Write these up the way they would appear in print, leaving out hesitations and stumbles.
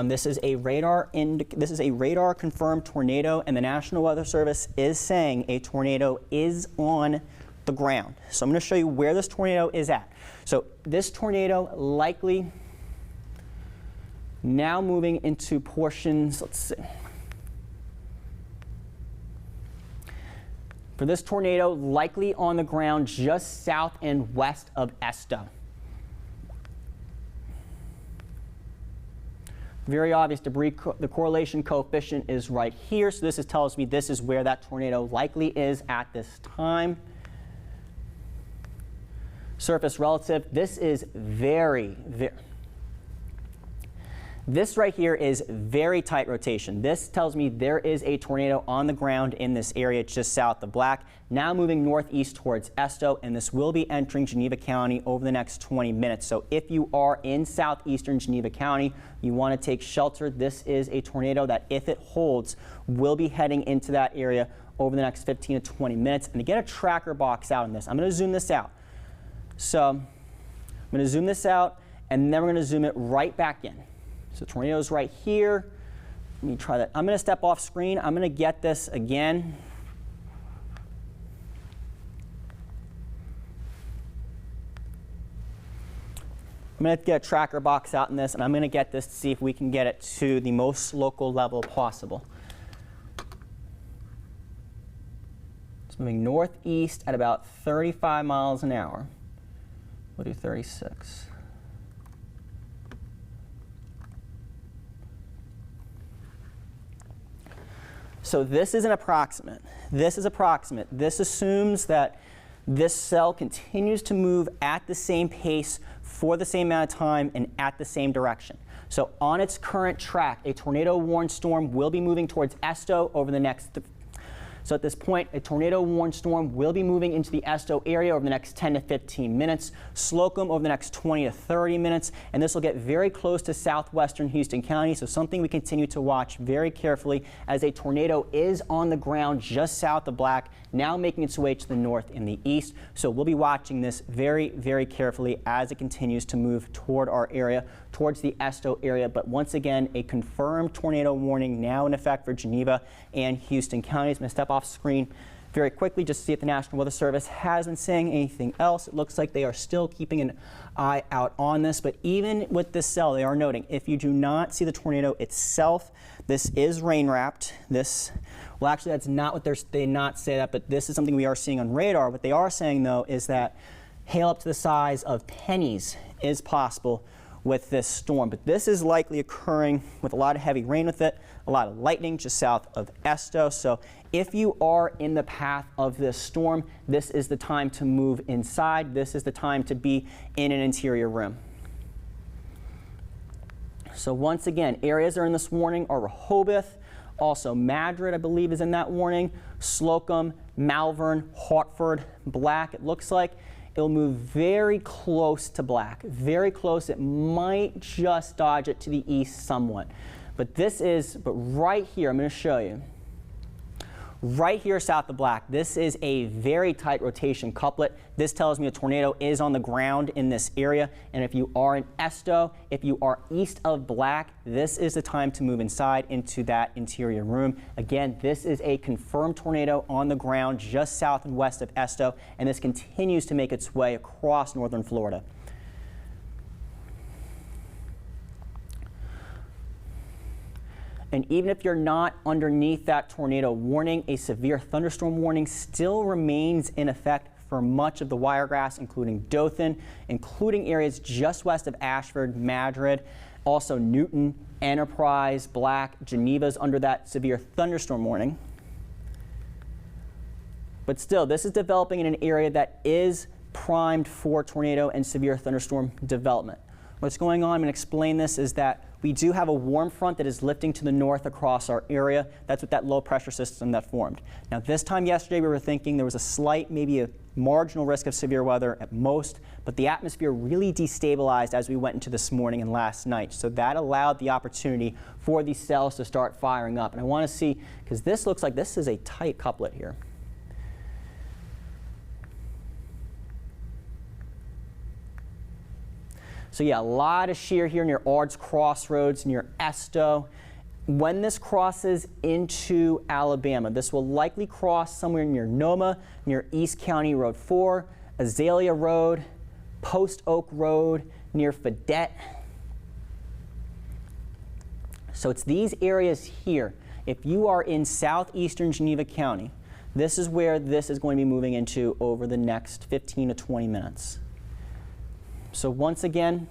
This is a radar confirmed tornado, and the National Weather Service is saying a tornado is on the ground. So I'm going to show you where this tornado is at. So this tornado likely now moving into portions, let's see. For this tornado, likely on the ground just south and west of Esto. Very obvious debris, the correlation coefficient is right here, so this tells me this is where that tornado likely is at this time. Surface relative, this is this right here is very tight rotation. This tells me there is a tornado on the ground in this area just south of Black, now moving northeast towards Esto, and this will be entering Geneva County over the next 20 minutes. So if you are in southeastern Geneva County, you want to take shelter. This is a tornado that, if it holds, will be heading into that area over the next 15 to 20 minutes. And to get a tracker box out on this, I'm going to zoom this out. So I'm going to zoom this out, and then we're going to zoom it right back in. So tornado is right here. Let me try that. I'm going to step off screen. I'm going to get this again. I'm going to get a tracker box out in this, and I'm going to get this to see if we can get it to the most local level possible. It's moving northeast at about 35 miles an hour. We'll do 36. So this is an approximate. This is approximate. This assumes that this cell continues to move at the same pace for the same amount of time and at the same direction. So on its current track, a tornado-warned storm will be moving towards Esto over the next. So at this point, a tornado-warned storm will be moving into the Esto area over the next 10 to 15 minutes, Slocum over the next 20 to 30 minutes, and this will get very close to southwestern Houston County, so something we continue to watch very carefully as a tornado is on the ground just south of Black, now making its way to the north and the east. So we'll be watching this very, very carefully as it continues to move toward our area, towards the Esto area. But once again, a confirmed tornado warning now in effect for Geneva and Houston counties. I'm going to step off screen very quickly just to see if the National Weather Service has been saying anything else. It looks like they are still keeping an eye out on this, but even with this cell, they are noting if you do not see the tornado itself, this is rain wrapped. Well, actually, that's not what they not say that, but this is something we are seeing on radar. What they are saying, though, is that hail up to the size of pennies is possible with this storm, but this is likely occurring with a lot of heavy rain with it, a lot of lightning just south of Esto. So if you are in the path of this storm, this is the time to move inside. This is the time to be in an interior room. So once again, areas that are in this warning are Rehoboth, also Madrid, I believe, is in that warning, Slocum, Malvern, Hartford, Black. It looks like it'll move very close to Black, very close. It might just dodge it to the east somewhat. But right here, I'm going to show you. Right here south of Black, this is a very tight rotation couplet. This tells me a tornado is on the ground in this area. And if you are in Esto, if you are east of Black, this is the time to move inside into that interior room. Again, this is a confirmed tornado on the ground just south and west of Esto, and this continues to make its way across northern Florida. And even if you're not underneath that tornado warning, a severe thunderstorm warning still remains in effect for much of the Wiregrass, including Dothan, including areas just west of Ashford, Madrid, also Newton, Enterprise, Black. Geneva's under that severe thunderstorm warning. But still, this is developing in an area that is primed for tornado and severe thunderstorm development. What's going on, I'm going to explain this, is that we do have a warm front that is lifting to the north across our area. That's with that low pressure system that formed. Now this time yesterday we were thinking there was a slight, maybe a marginal risk of severe weather at most, but the atmosphere really destabilized as we went into this morning and last night. So that allowed the opportunity for these cells to start firing up. And I want to see, because this looks like this is a tight couplet here. So yeah, a lot of shear here near Ard's Crossroads, near Esto. When this crosses into Alabama, this will likely cross somewhere near Noma, near East County Road 4, Azalea Road, Post Oak Road, near Fadette. So it's these areas here. If you are in southeastern Geneva County, this is where this is going to be moving into over the next 15 to 20 minutes. So once again,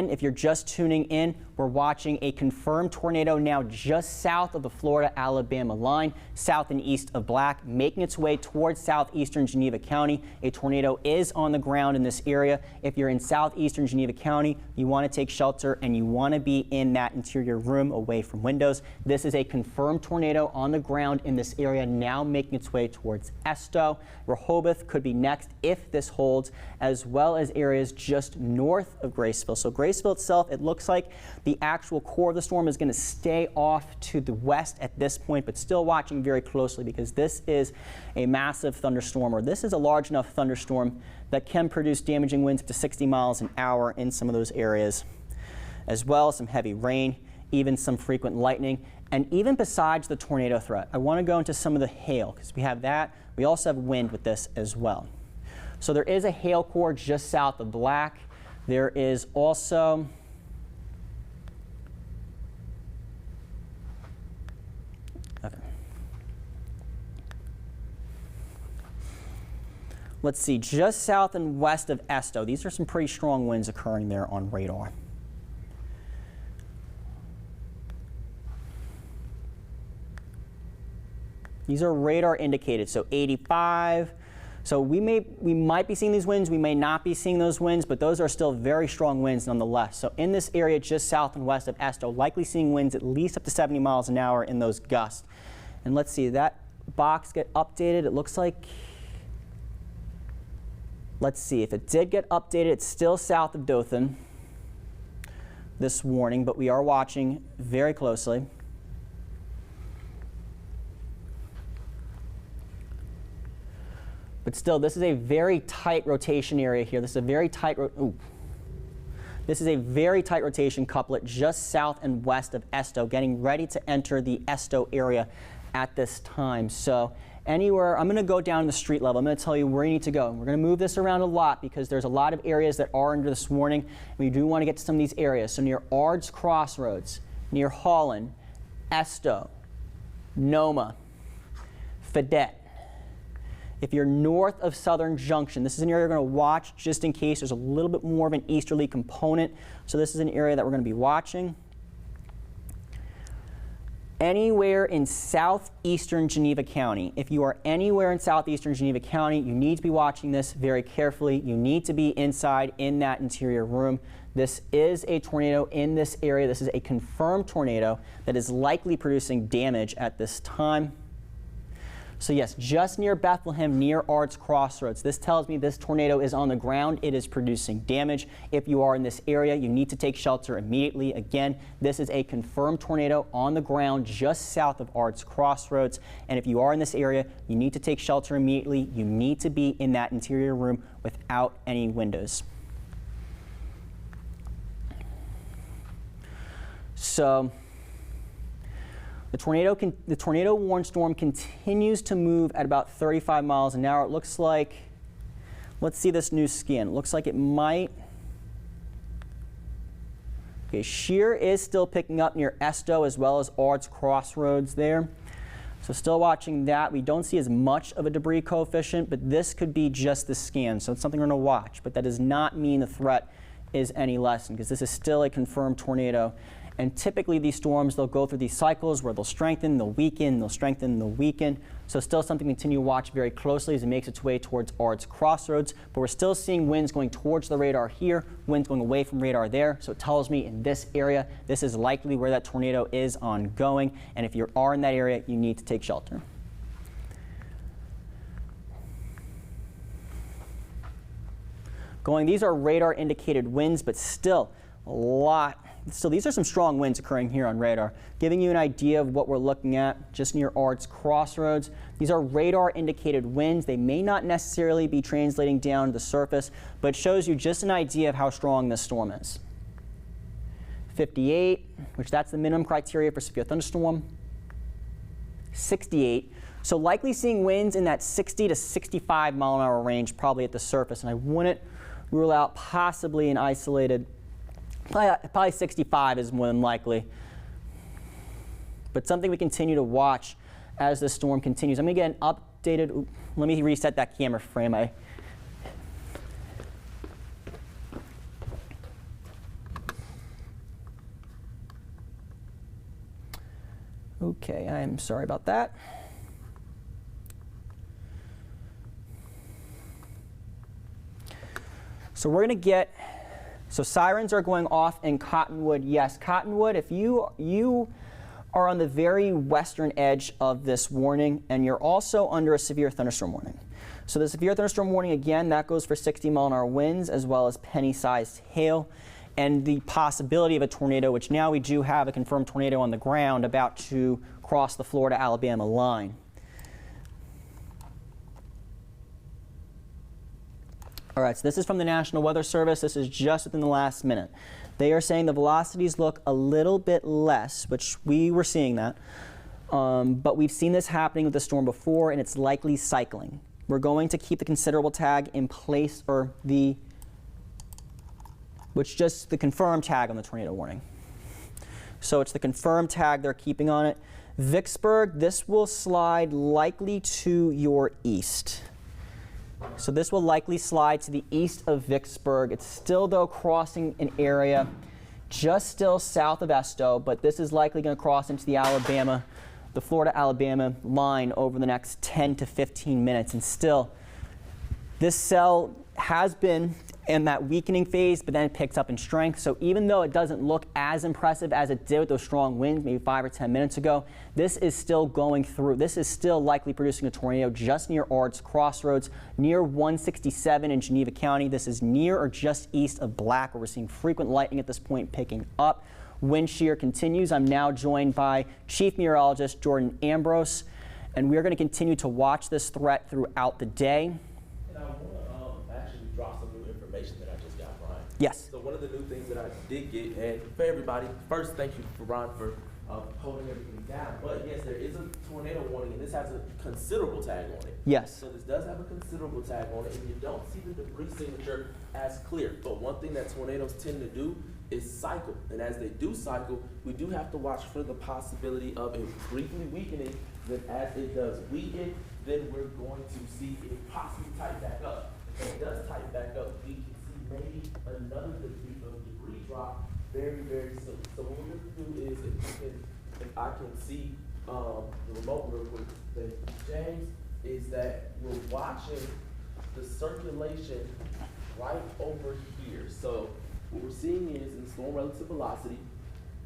if you're just tuning in, we're watching a confirmed tornado now just south of the Florida-Alabama line, south and east of Black, making its way towards southeastern Geneva County. A tornado is on the ground in this area. If you're in southeastern Geneva County, you want to take shelter and you want to be in that interior room away from windows. This is a confirmed tornado on the ground in this area now making its way towards Esto. Rehoboth could be next if this holds, as well as areas just north of Graceville. So Graceville itself, it looks like the actual core of the storm is going to stay off to the west at this point, but still watching very closely because this is a massive thunderstorm, or this is a large enough thunderstorm that can produce damaging winds up to 60 miles an hour in some of those areas, as well as some heavy rain, even some frequent lightning. And even besides the tornado threat, I want to go into some of the hail because we have that. We also have wind with this as well. So there is a hail core just south of Black. There is also let's see, just south and west of Esto. These are some pretty strong winds occurring there on radar. These are radar indicated, so 85. So we might be seeing these winds, we may not be seeing those winds, but those are still very strong winds nonetheless. So in this area just south and west of Esto, likely seeing winds at least up to 70 miles an hour in those gusts. And let's see, that box get updated. It looks like, let's see, if it did get updated, it's still south of Dothan, this warning, but we are watching very closely. But still, this is a very tight rotation area here. This is a very tight This is a very tight rotation couplet just south and west of Esto, getting ready to enter the Esto area at this time. So anywhere, I'm going to go down to the street level. I'm going to tell you where you need to go. We're going to move this around a lot because there's a lot of areas that are under this warning. We do want to get to some of these areas. So near Ard's Crossroads, near Holland, Esto, Noma, Fadette. If you're north of Southern Junction, this is an area you're going to watch just in case there's a little bit more of an easterly component. So this is an area that we're going to be watching. Anywhere in southeastern Geneva County. If you are anywhere in southeastern Geneva County, you need to be watching this very carefully. You need to be inside in that interior room. This is a tornado in this area. This is a confirmed tornado that is likely producing damage at this time. So yes, just near Bethlehem, near Ard's Crossroads. This tells me this tornado is on the ground. It is producing damage. If you are in this area, you need to take shelter immediately. Again, this is a confirmed tornado on the ground just south of Ard's Crossroads. And if you are in this area, you need to take shelter immediately. You need to be in that interior room without any windows. So the tornado warning storm continues to move at about 35 miles an hour. It looks like, let's see this new scan. It looks like it might. Okay, shear is still picking up near Esto as well as Ard's Crossroads there. So still watching that. We don't see as much of a debris coefficient, but this could be just the scan. So it's something we're going to watch, but that does not mean the threat is any lessened because this is still a confirmed tornado. And typically these storms, they'll go through these cycles where they'll strengthen, they'll weaken, they'll strengthen, they'll weaken. So still something to continue to watch very closely as it makes its way towards Ard's Crossroads. But we're still seeing winds going towards the radar here, winds going away from radar there. So it tells me in this area, this is likely where that tornado is ongoing. And if you are in that area, you need to take shelter. These are radar indicated winds, but still, a lot. So these are some strong winds occurring here on radar, giving you an idea of what we're looking at just near Ards Crossroads. These are radar indicated winds. They may not necessarily be translating down to the surface, but it shows you just an idea of how strong this storm is. 58, which that's the minimum criteria for severe thunderstorm. 68. So likely seeing winds in that 60 to 65 mile an hour range probably at the surface, and I wouldn't rule out possibly an isolated, probably 65 is more than likely, but something we continue to watch as the storm continues. I'm going to get an updated, let me reset that camera frame. Okay, I'm sorry about that. So we're going to get, so sirens are going off in Cottonwood. Yes, Cottonwood, if you are on the very western edge of this warning, and you're also under a severe thunderstorm warning. So the severe thunderstorm warning, again, that goes for 60 mile an hour winds as well as penny-sized hail, and the possibility of a tornado, which now we do have a confirmed tornado on the ground about to cross the Florida-Alabama line. All right, so this is from the National Weather Service. This is just within the last minute. They are saying the velocities look a little bit less, which we were seeing that, but we've seen this happening with the storm before, and it's likely cycling. We're going to keep the considerable tag in place, or which just the confirmed tag on the tornado warning. So it's the confirmed tag they're keeping on it. Vicksburg, this will slide likely to your east. So this will likely slide to the east of Vicksburg. It's still, though, crossing an area just still south of Esto, but this is likely going to cross into the Florida-Alabama line over the next 10 to 15 minutes. And still, this cell has been in that weakening phase, but then it picks up in strength. So even though it doesn't look as impressive as it did with those strong winds maybe 5 or 10 minutes ago, this is still going through. This is still likely producing a tornado just near Ards Crossroads, near 167 in Geneva County. This is near or just east of Black, where we're seeing frequent lightning at this point picking up. Wind shear continues. I'm now joined by Chief Meteorologist Jordan Ambrose, and we're going to continue to watch this threat throughout the day. And I want to actually drop some new information that I just got, Brian. Yes. So one of the new things that I did get, and for everybody, first thank you for Brian for holding everything down. But yes, there is a tornado warning, and this has a considerable tag on it. Yes. So this does have a considerable tag on it, and you don't see the debris signature as clear. But one thing that tornadoes tend to do is cycle, and as they do cycle, we do have to watch for the possibility of it briefly weakening. Then as it does weaken, then we're going to see it possibly tighten back up. If it does tighten back up, we can see maybe another debris drop very, very soon. So what we're going to do is, if I can see the remote real quick, then James, is that we're watching the circulation right over here. So what we're seeing is, in storm relative velocity,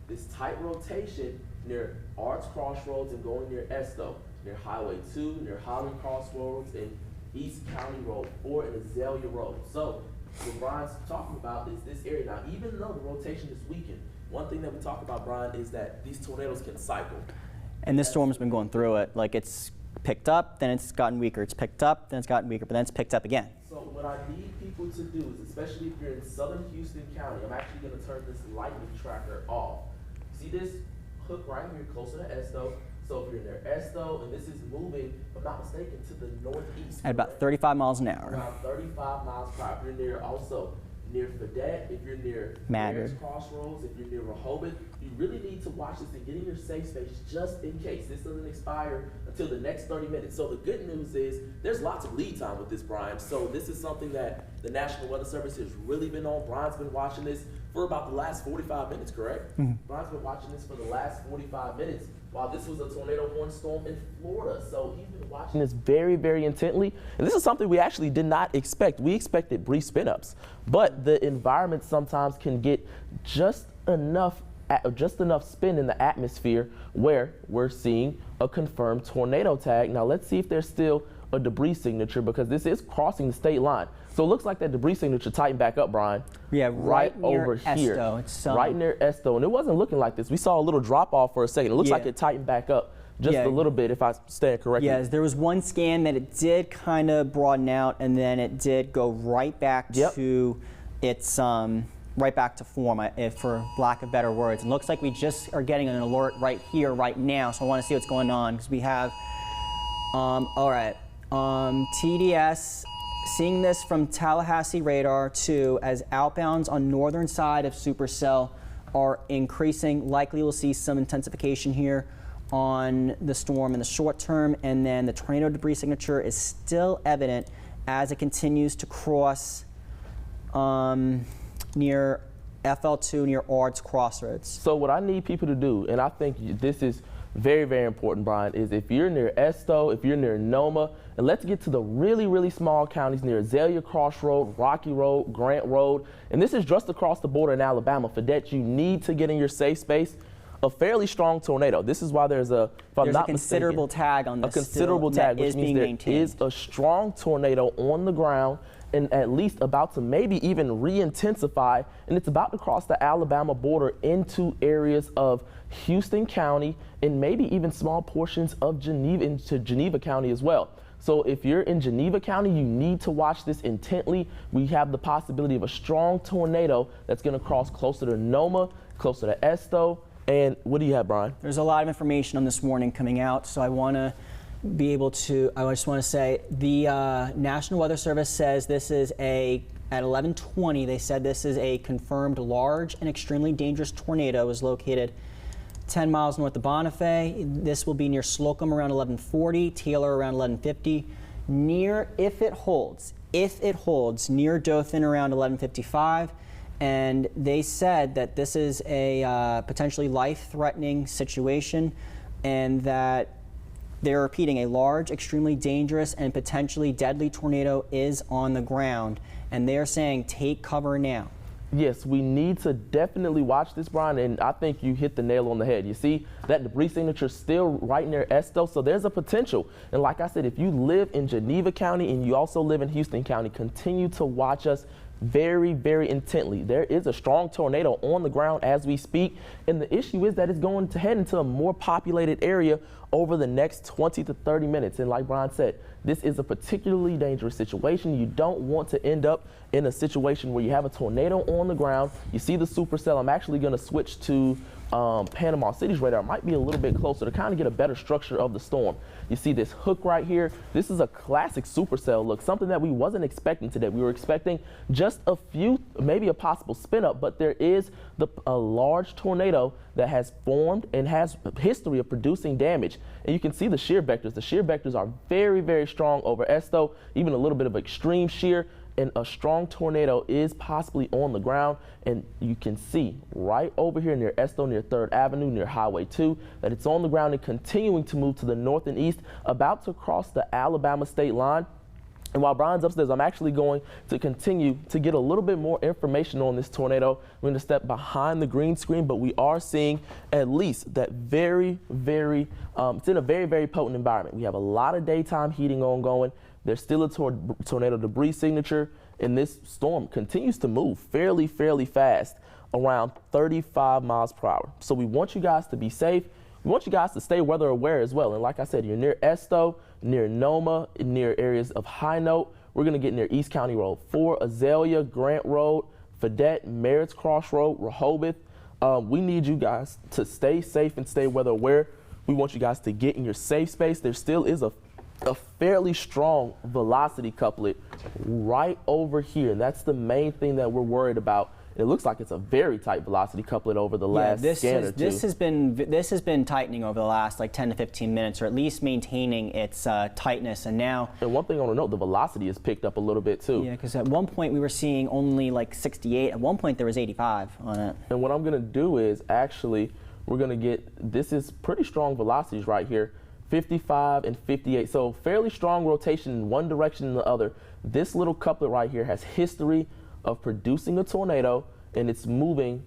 this tight rotation near Arts Crossroads and going near Esto, near Highway 2, near Holland Crossroads, and East County Road 4 and Azalea Road. So what Brian's talking about is this area. Now, even though the rotation is weakened, one thing that we talk about, Brian, is that these tornadoes can cycle. And this storm's been going through it. Like, it's picked up, then it's gotten weaker. It's picked up, then it's gotten weaker, but then it's picked up again. So what I need people to do is, especially if you're in southern Houston County, I'm actually going to turn this lightning tracker off. See this hook right here closer to Esto? So if you're near Esto, and this is moving, if I'm not mistaken, to the northeast. At about 35 miles an hour. Around 35 miles per hour. If you're near also near Fredette, if you're near Maggard Crossroads, if you're near Rehoboth, you really need to watch this and get in your safe space just in case. This doesn't expire until the next 30 minutes. So the good news is there's lots of lead time with this, Brian. So this is something that the National Weather Service has really been on. Brian's been watching this for about the last 45 minutes, correct? Mm-hmm. Brian's been watching this for the last 45 minutes while this was a tornado warning storm in Florida. So he's been watching this very, very intently. And this is something we actually did not expect. We expected brief spin-ups, but the environment sometimes can get just enough spin in the atmosphere where we're seeing a confirmed tornado tag. Now let's see if there's still a debris signature, because this is crossing the state line. So it looks like that debris signature tightened back up, Brian. Yeah, right near over here. Esto. It's, right near Esto. And it wasn't looking like this. We saw a little drop off for a second. It looks like it tightened back up just a little bit, if I stand correctly. Yes, there was one scan that it did kind of broaden out, and then it did go right back to its right back to form, for lack of better words. It looks like we just are getting an alert right here, right now. So I want to see what's going on, because we have, all right, TDS. Seeing this from Tallahassee radar too, as outbounds on northern side of supercell are increasing. Likely we'll see some intensification here on the storm in the short term, and then the tornado debris signature is still evident as it continues to cross near FL2, near Ard's Crossroads. So what I need people to do, and I think this is very, very important, Brian, is if you're near Esto, if you're near Noma, and let's get to the really, really small counties near Azalea Crossroad, Rocky Road, Grant Road, and this is just across the border in Alabama. For that, you need to get in your safe space. A fairly strong tornado. This is why there's a, if I'm not considerable mistaken, tag on this. A considerable tag, which means there is a strong tornado on the ground and at least about to maybe even re-intensify, and it's about to cross the Alabama border into areas of Houston County and maybe even small portions of Geneva, into Geneva County as well. So if you're in Geneva County, you need to watch this intently. We have the possibility of a strong tornado that's going to cross closer to Noma, closer to Esto. And what do you have, Brian? There's a lot of information on this warning coming out, so I want to be able to, I just want to say, the National Weather Service says this is at 11:20, they said this is a confirmed large and extremely dangerous tornado is located 10 miles north of Bonifay. This will be near Slocum around 11:40, Taylor around 11:50, near, if it holds, near Dothan around 11:55. And they said that this is a potentially life-threatening situation, and that they're repeating, a large, extremely dangerous, and potentially deadly tornado is on the ground. And they're saying, take cover now. Yes, we need to definitely watch this, Brian, and I think you hit the nail on the head. You see that debris signature still right near Esto, so there's a potential. And like I said, if you live in Geneva County and you also live in Houston County, continue to watch us very, very intently. There is a strong tornado on the ground as we speak, and the issue is that it's going to head into a more populated area over the next 20 to 30 minutes. And like Brian said, this is a particularly dangerous situation. You don't want to end up in a situation where you have a tornado on the ground. You see the supercell. I'm actually going to switch to Panama City's radar. Might be a little bit closer to kind of get a better structure of the storm. You see this hook right here. This is a classic supercell look, something that we wasn't expecting today. We were expecting just a few, maybe a possible spin up, but there is a large tornado that has formed and has a history of producing damage. And you can see the shear vectors. The shear vectors are very, very strong over Esto, even a little bit of extreme shear. And a strong tornado is possibly on the ground, and you can see right over here near Esto, near 3rd Avenue, near Highway 2, that it's on the ground and continuing to move to the north and east, about to cross the Alabama state line. And while Brian's upstairs, I'm actually going to continue to get a little bit more information on this tornado. We're going to step behind the green screen, but we are seeing at least that very, very, it's in a very, very potent environment. We have a lot of daytime heating ongoing. There's still a tornado debris signature, and this storm continues to move fairly fast, around 35 miles per hour. So we want you guys to be safe. We want you guys to stay weather aware as well. And like I said, you're near Esto, near Noma, near areas of High Note. We're going to get near East County Road 4, Azalea, Grant Road, Fedette, Merritt's Crossroad, Rehoboth. We need you guys to stay safe and stay weather aware. We want you guys to get in your safe space. There still is a fairly strong velocity couplet right over here, and that's the main thing that we're worried about. It looks like it's a very tight velocity couplet over the last scan or two. This has been tightening over the last like 10 to 15 minutes, or at least maintaining its tightness. And now, and one thing I want to note, the velocity has picked up a little bit too. Yeah, because at one point we were seeing only like 68. At one point there was 85 on it. And what I'm going to do is actually, we're going to get, this is pretty strong velocities right here. 55 and 58, so fairly strong rotation in one direction and the other. This little couplet right here has history of producing a tornado, and it's moving,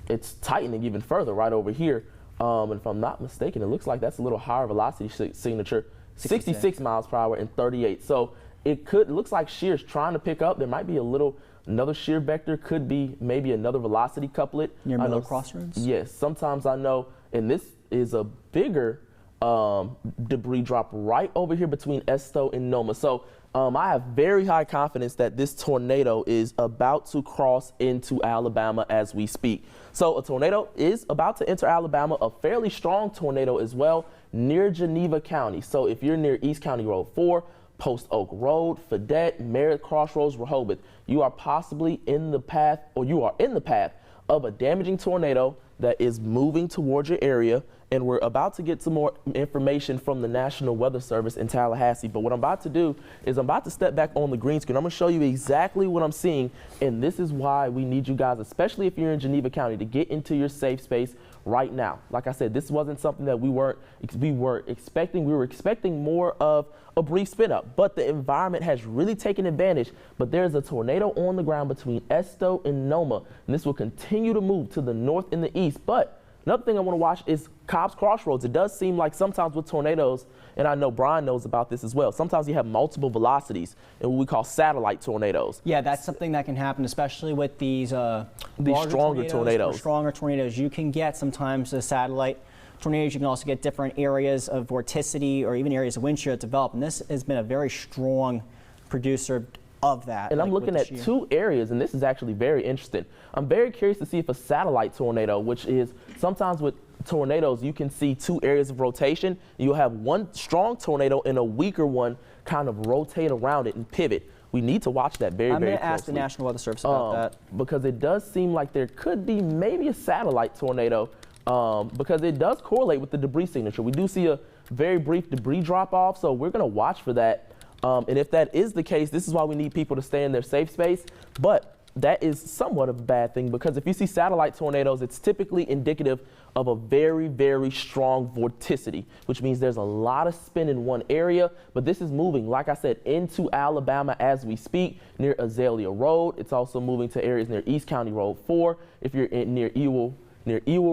it's tightening even further right over here. And if I'm not mistaken, it looks like that's a little higher velocity signature, 66 miles per hour and 38. So it looks like shear's trying to pick up. There might be another shear vector, could be maybe another velocity couplet. Near Miller Crossroads? Yes, sometimes I know, and this is a bigger debris drop right over here between Esto and Noma. So I have very high confidence that this tornado is about to cross into Alabama as we speak. So a tornado is about to enter Alabama, a fairly strong tornado as well, near Geneva County. So if you're near East County Road 4, Post Oak Road, Fedette, Merritt Crossroads, Rehoboth, you are possibly in the path, or you are in the path of a damaging tornado that is moving towards your area. And we're about to get some more information from the National Weather Service in Tallahassee. But what I'm about to do is I'm about to step back on the green screen. I'm going to show you exactly what I'm seeing. And this is why we need you guys, especially if you're in Geneva County, to get into your safe space right now. Like I said, this wasn't something that we were expecting. We were expecting more of a brief spin up, but the environment has really taken advantage. But there's a tornado on the ground between Esto and Noma, and this will continue to move to the north and the east. But another thing I want to watch is Cobb's Crossroads. It does seem like sometimes with tornadoes, and I know Brian knows about this as well, sometimes you have multiple velocities in what we call satellite tornadoes. Yeah, that's something that can happen, especially with these stronger tornadoes. Stronger tornadoes. You can get sometimes the satellite tornadoes. You can also get different areas of vorticity or even areas of wind shear that develop. And this has been a very strong producer of that. And I'm looking at two areas, and this is actually very interesting. I'm very curious to see if a satellite tornado, which is sometimes with tornadoes, you can see two areas of rotation. You'll have one strong tornado and a weaker one kind of rotate around it and pivot. We need to watch that very, very closely. I'm going to ask the National Weather Service about that. Because it does seem like there could be maybe a satellite tornado because it does correlate with the debris signature. We do see a very brief debris drop off, so we're going to watch for that. And if that is the case, this is why we need people to stay in their safe space. But that is somewhat of a bad thing, because if you see satellite tornadoes, it's typically indicative of a very, very strong vorticity, which means there's a lot of spin in one area. But this is moving, like I said, into Alabama as we speak, near Azalea Road. It's also moving to areas near East County Road 4. If you're near Ewell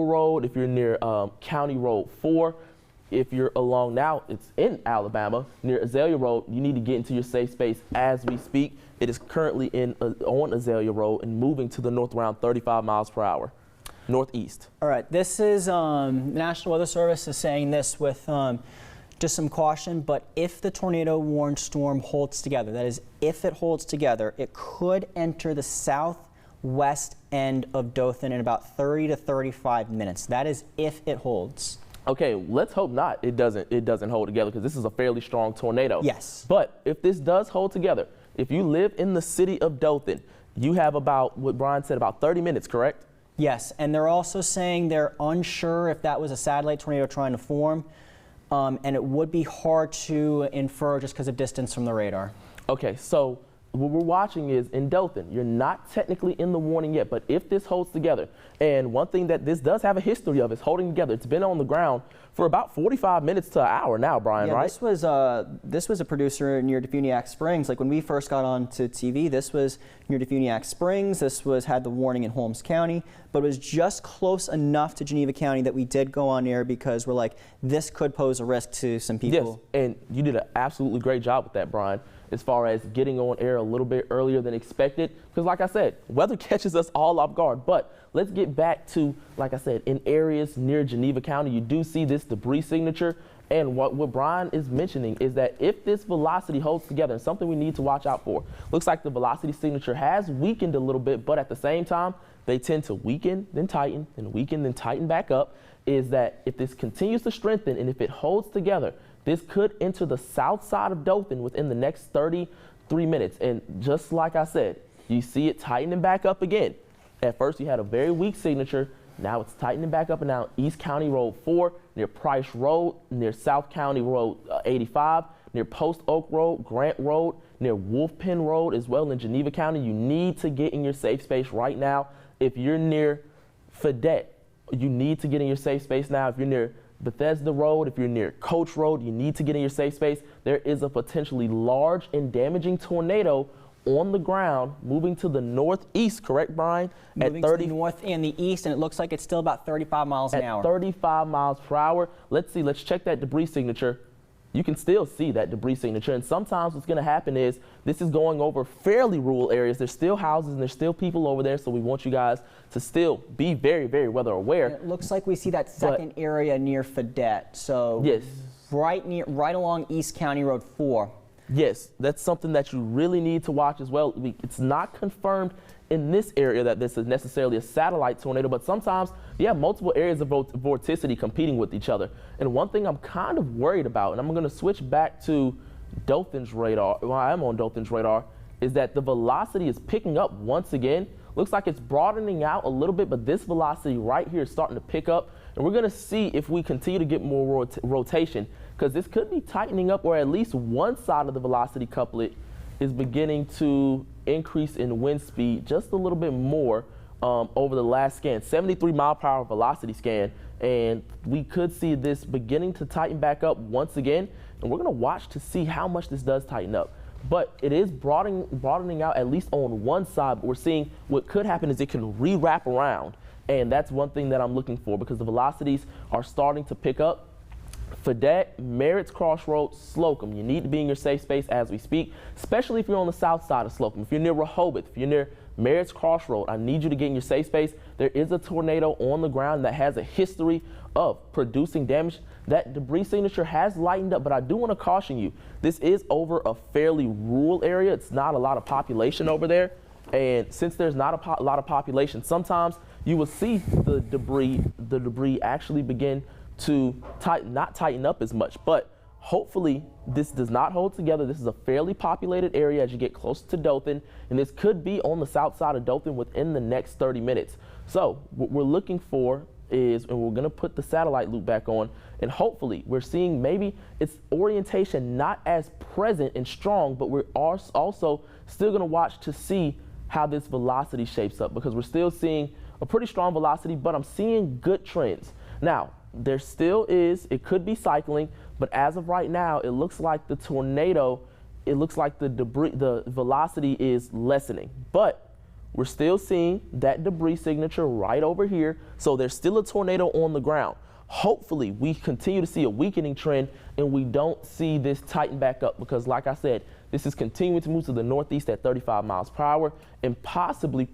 Road, if you're near County Road 4. If you're along now, it's in Alabama, near Azalea Road, you need to get into your safe space as we speak. It is currently on Azalea Road and moving to the north around 35 miles per hour, northeast. All right, this is National Weather Service is saying this with just some caution, but if the tornado warned storm holds together, that is, if it holds together, it could enter the southwest end of Dothan in about 30 to 35 minutes. That is if it holds. Okay, let's hope not. It doesn't hold together, because this is a fairly strong tornado. Yes. But if this does hold together, if you live in the city of Dothan, you have about, what Brian said, about 30 minutes, correct? Yes, and they're also saying they're unsure if that was a satellite tornado trying to form, and it would be hard to infer just because of distance from the radar. Okay, so what we're watching is in Dothan, you're not technically in the warning yet, but if this holds together, and one thing that this does have a history of is holding together. It's been on the ground for about 45 minutes to an hour now, Brian, right? This was a producer near Defuniak Springs. Like when we first got onto TV, this was near Defuniak Springs. This had the warning in Holmes County, but it was just close enough to Geneva County that we did go on air because we're like, this could pose a risk to some people. Yes, and you did an absolutely great job with that, Brian, as far as getting on air a little bit earlier than expected. Because like I said, weather catches us all off guard. But let's get back to, like I said, in areas near Geneva County, you do see this debris signature. And what Brian is mentioning is that if this velocity holds together, and something we need to watch out for, looks like the velocity signature has weakened a little bit, but at the same time, they tend to weaken, then tighten, and weaken, then tighten back up, is that if this continues to strengthen and if it holds together, this could enter the south side of Dothan within the next 33 minutes. And just like I said, you see it tightening back up again. At first, you had a very weak signature. Now it's tightening back up and down East County Road 4, near Price Road, near South County Road 85, near Post Oak Road, Grant Road, near Wolf Pen Road as well in Geneva County. You need to get in your safe space right now. If you're near Fedette, you need to get in your safe space now. If you're near Bethesda Road, if you're near Coach Road, you need to get in your safe space. There is a potentially large and damaging tornado on the ground moving to the northeast, correct, Brian? Moving to the north and the east, and it looks like it's still about 35 miles an hour. At 35 miles per hour. Let's see, let's check that debris signature. you can still see that debris signature. And sometimes what's going to happen is this is going over fairly rural areas. There's still houses and there's still people over there. So we want you guys to still be very, very weather aware. And it looks like we see that second area near Fedette. So yes, right along East County Road 4. Yes, that's something that you really need to watch as well. It's not confirmed in this area that this is necessarily a satellite tornado, but sometimes you have multiple areas of vorticity competing with each other. And one thing I'm kind of worried about, and I'm going to switch back to Dothan's radar, well, I am on Dothan's radar, is that the velocity is picking up once again. Looks like it's broadening out a little bit, but this velocity right here is starting to pick up. And we're going to see if we continue to get more rotation, because this could be tightening up, or at least one side of the velocity couplet is beginning to increase in wind speed just a little bit more over the last scan, 73 mile per hour velocity scan. And we could see this beginning to tighten back up once again. And we're going to watch to see how much this does tighten up. But it is broadening out at least on one side. But we're seeing what could happen is it can re-wrap around. And that's one thing that I'm looking for, because the velocities are starting to pick up. Fedette, Merritt's Crossroads, Slocum. You need to be in your safe space as we speak, especially if you're on the south side of Slocum. If you're near Rehoboth, if you're near Merritt's Crossroad, I need you to get in your safe space. There is a tornado on the ground that has a history of producing damage. That debris signature has lightened up, but I do want to caution you. This is over a fairly rural area. It's not a lot of population over there. And since there's not a lot of population, sometimes you will see the debris actually begin to not tighten up as much. But hopefully this does not hold together. This is a fairly populated area as you get closer to Dothan, and this could be on the south side of Dothan within the next 30 minutes. So what we're looking for is, and we're going to put the satellite loop back on, and hopefully we're seeing maybe its orientation not as present and strong, but we're also still going to watch to see how this velocity shapes up, because we're still seeing a pretty strong velocity, but I'm seeing good trends. Now, there still is, it could be cycling, but as of right now, it looks like the tornado, it looks like the velocity is lessening. But we're still seeing that debris signature right over here. So there's still a tornado on the ground. Hopefully we continue to see a weakening trend and we don't see this tighten back up, because like I said, this is continuing to move to the northeast at 35 miles per hour and possibly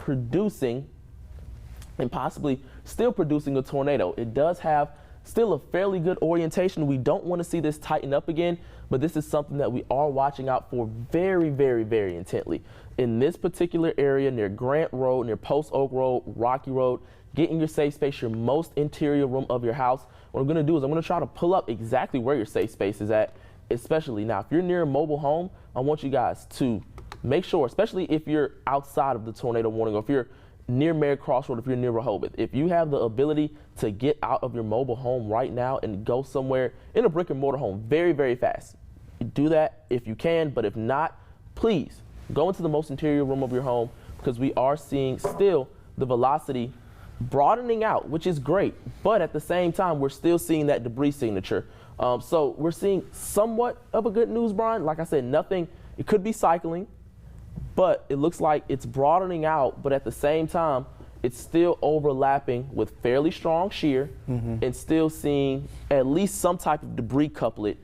still producing a tornado. It does have still a fairly good orientation. We don't want to see this tighten up again, but this is something that we are watching out for very, very, very intently. In this particular area near Grant Road, near Post Oak Road, Rocky Road, get in your safe space, your most interior room of your house. What I'm going to do is I'm going to try to pull up exactly where your safe space is at, especially now. If you're near a mobile home, I want you guys to make sure, especially if you're outside of the tornado warning, or if you're near Merritt Crossroad, if you're near Rehoboth, if you have the ability to get out of your mobile home right now and go somewhere in a brick and mortar home very, very fast, do that if you can. But if not, please go into the most interior room of your home, because we are seeing still the velocity broadening out, which is great. But at the same time, we're still seeing that debris signature. So we're seeing somewhat of a good news, Brian. Like I said, nothing, it could be cycling, but it looks like it's broadening out, but at the same time, it's still overlapping with fairly strong shear and still seeing at least some type of debris couplet.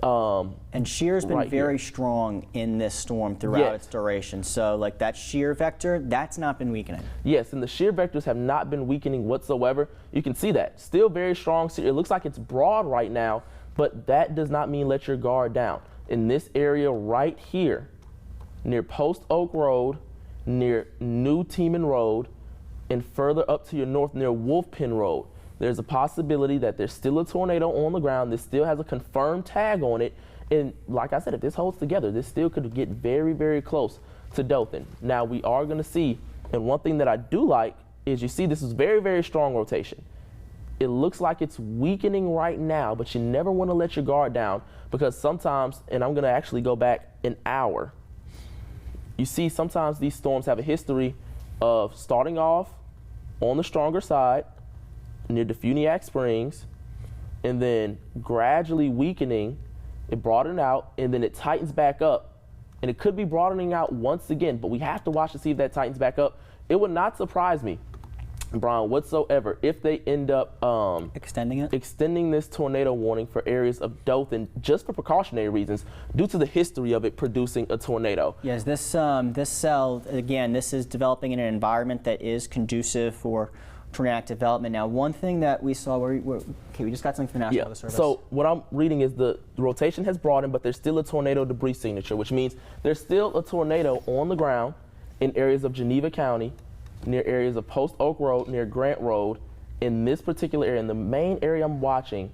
And shear's been very strong in this storm throughout its duration. So like that shear vector, that's not been weakening. Yes, and the shear vectors have not been weakening whatsoever. You can see that. Still very strong. It looks like it's broad right now, but that does not mean let your guard down. In this area right here, near Post Oak Road, near New Tiemann Road, and further up to your north near Wolf Pen Road, there's a possibility that there's still a tornado on the ground. This still has a confirmed tag on it. And like I said, if this holds together, this still could get very, very close to Dothan. Now we are going to see, and one thing that I do like is you see this is very, very strong rotation. It looks like it's weakening right now, but you never want to let your guard down, because sometimes, and I'm going to actually go back an hour, you see sometimes these storms have a history of starting off on the stronger side near Defuniak Springs, and then gradually weakening, it broadened out, and then it tightens back up, and it could be broadening out once again, but we have to watch to see if that tightens back up. It would not surprise me Brian, whatsoever, if they end up extending this tornado warning for areas of Dothan just for precautionary reasons due to the history of it producing a tornado. Yes, this cell, again, this is developing in an environment that is conducive for tornadic development. Now, one thing that we saw, we just got something from the National Weather Service. So what I'm reading is the rotation has broadened, but there's still a tornado debris signature, which means there's still a tornado on the ground in areas of Geneva County, near areas of Post Oak Road, near Grant Road, in this particular area. And the main area I'm watching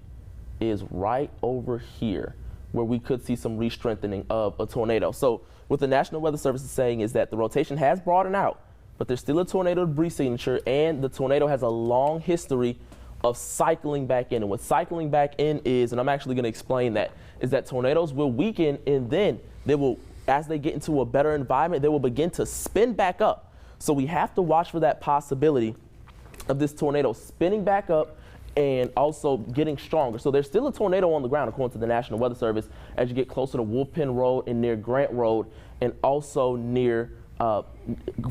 is right over here, where we could see some re-strengthening of a tornado. So what the National Weather Service is saying is that the rotation has broadened out, but there's still a tornado debris signature, and the tornado has a long history of cycling back in. And what cycling back in is, and I'm actually going to explain that, is that tornadoes will weaken, and then they will, as they get into a better environment, they will begin to spin back up. So we have to watch for that possibility of this tornado spinning back up and also getting stronger. So there's still a tornado on the ground, according to the National Weather Service, as you get closer to Wolf Pen Road and near Grant Road, and also near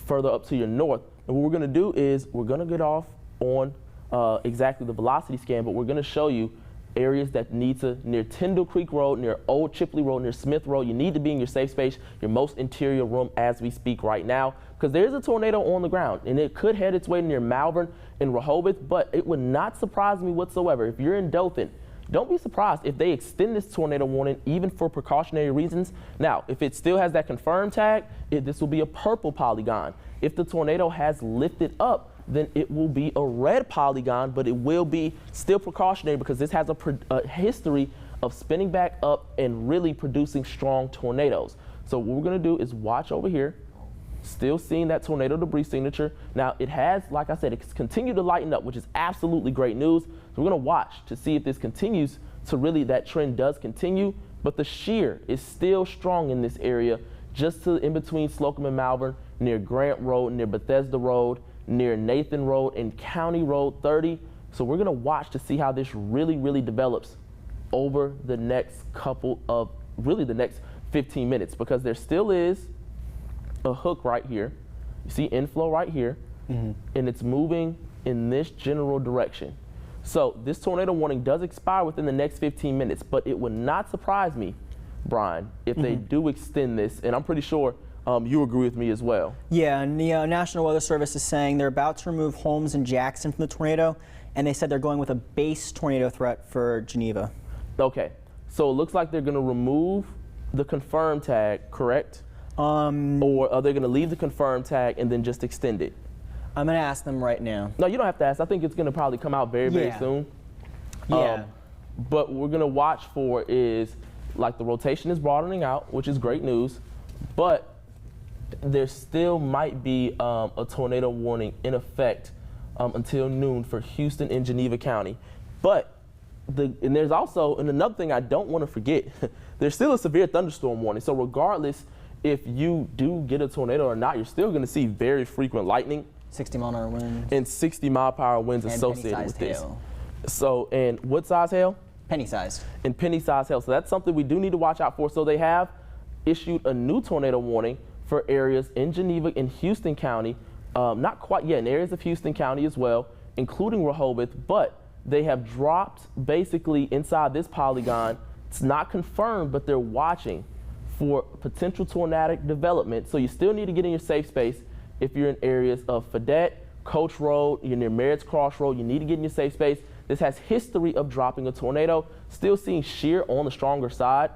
further up to your north. And what we're going to do is we're going to get off on exactly the velocity scan, but we're going to show you areas that need to, near Tyndall Creek Road, near Old Chipley Road, near Smith Road. You need to be in your safe space, your most interior room as we speak right now, because there's a tornado on the ground, and it could head its way near Malvern and Rehoboth, but it would not surprise me whatsoever. If you're in Dothan, don't be surprised if they extend this tornado warning even for precautionary reasons. Now, if it still has that confirmed tag, this will be a purple polygon. If the tornado has lifted up, then it will be a red polygon, but it will be still precautionary because this has a history of spinning back up and really producing strong tornadoes. So what we're going to do is watch over here, still seeing that tornado debris signature. Now it has, like I said, it's continued to lighten up, which is absolutely great news. So we're going to watch to see if this continues to really, that trend does continue, but the shear is still strong in this area, just to in between Slocum and Malvern, near Grant Road, near Bethesda Road, near Nathan Road and County Road 30. So we're going to watch to see how this really develops over the next the next 15 minutes, because there still is a hook right here. You see inflow right here, and it's moving in this general direction. So this tornado warning does expire within the next 15 minutes, but it would not surprise me, Brian, if they do extend this, and I'm pretty sure you agree with me as well. Yeah, and the National Weather Service is saying they're about to remove Holmes and Jackson from the tornado, and they said they're going with a base tornado threat for Geneva. Okay, so it looks like they're going to remove the confirmed tag, correct? Or are they going to leave the confirmed tag and then just extend it? I'm going to ask them right now. No, you don't have to ask. I think it's going to probably come out very soon. Yeah. But what we're going to watch for is, like, the rotation is broadening out, which is great news, but there still might be a tornado warning in effect until noon for Houston and Geneva County. But and there's also, and another thing I don't want to forget, there's still a severe thunderstorm warning. So regardless if you do get a tornado or not, you're still going to see very frequent lightning, 60-mile-an-hour winds, and 60-mile-per-hour winds and associated with this. hail. So, and what size hail? Penny-sized. And penny-sized hail. So that's something we do need to watch out for. So they have issued a new tornado warning for areas in Geneva and Houston County, not quite yet, in areas of Houston County as well, including Rehoboth, but they have dropped basically inside this polygon. It's not confirmed, but they're watching for potential tornadic development. So you still need to get in your safe space if you're in areas of Fedette, Coach Road, you're near Merritt's Cross Road, you need to get in your safe space. This has history of dropping a tornado. Still seeing shear on the stronger side.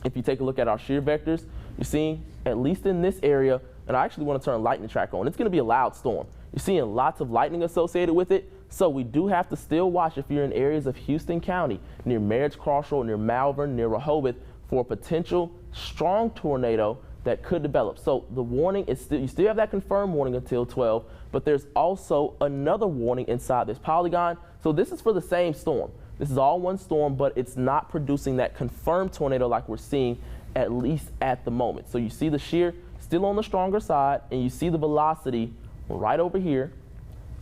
If you take a look at our shear vectors, you're seeing, at least in this area, and I actually want to turn lightning track on. It's going to be a loud storm. You're seeing lots of lightning associated with it. So we do have to still watch if you're in areas of Houston County, near Marriage Cross Road, near Malvern, near Rehoboth, for a potential strong tornado that could develop. So the warning is still, you still have that confirmed warning until 12, but there's also another warning inside this polygon. So this is for the same storm. This is all one storm, but it's not producing that confirmed tornado like we're seeing, at least at the moment. So you see the shear still on the stronger side, and you see the velocity right over here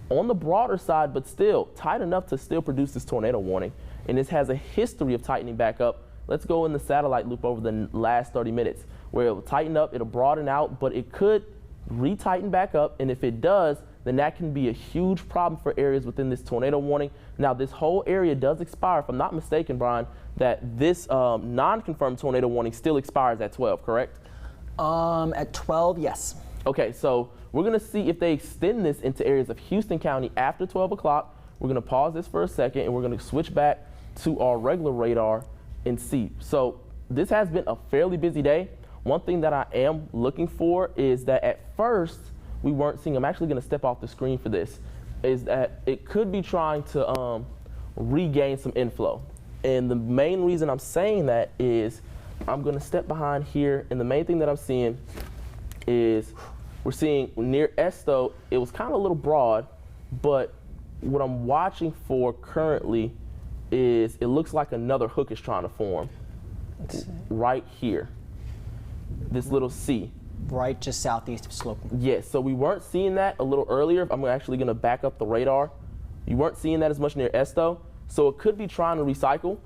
on the broader side, but still tight enough to still produce this tornado warning. And this has a history of tightening back up. Let's go in the satellite loop over the last 30 minutes, where it will tighten up, it'll broaden out, but it could retighten back up. And if it does, then that can be a huge problem for areas within this tornado warning. Now, this whole area does expire, if I'm not mistaken, Brian, that this non-confirmed tornado warning still expires at 12, correct? At 12, yes. Okay, so we're going to see if they extend this into areas of Houston County after 12 o'clock. We're going to pause this for a second, and we're going to switch back to our regular radar and see. So this has been a fairly busy day. One thing that I am looking for is that at first we weren't seeing, I'm actually going to step off the screen for this, is that it could be trying to regain some inflow. And the main reason I'm saying that is I'm going to step behind here, and the main thing that I'm seeing is we're seeing near Esto, it was kind of a little broad, but what I'm watching for currently is it looks like another hook is trying to form right here, this little C. Right just southeast of Slocum. Yes, so we weren't seeing that a little earlier. I'm actually going to back up the radar. You weren't seeing that as much near Esto, so it could be trying to recycle.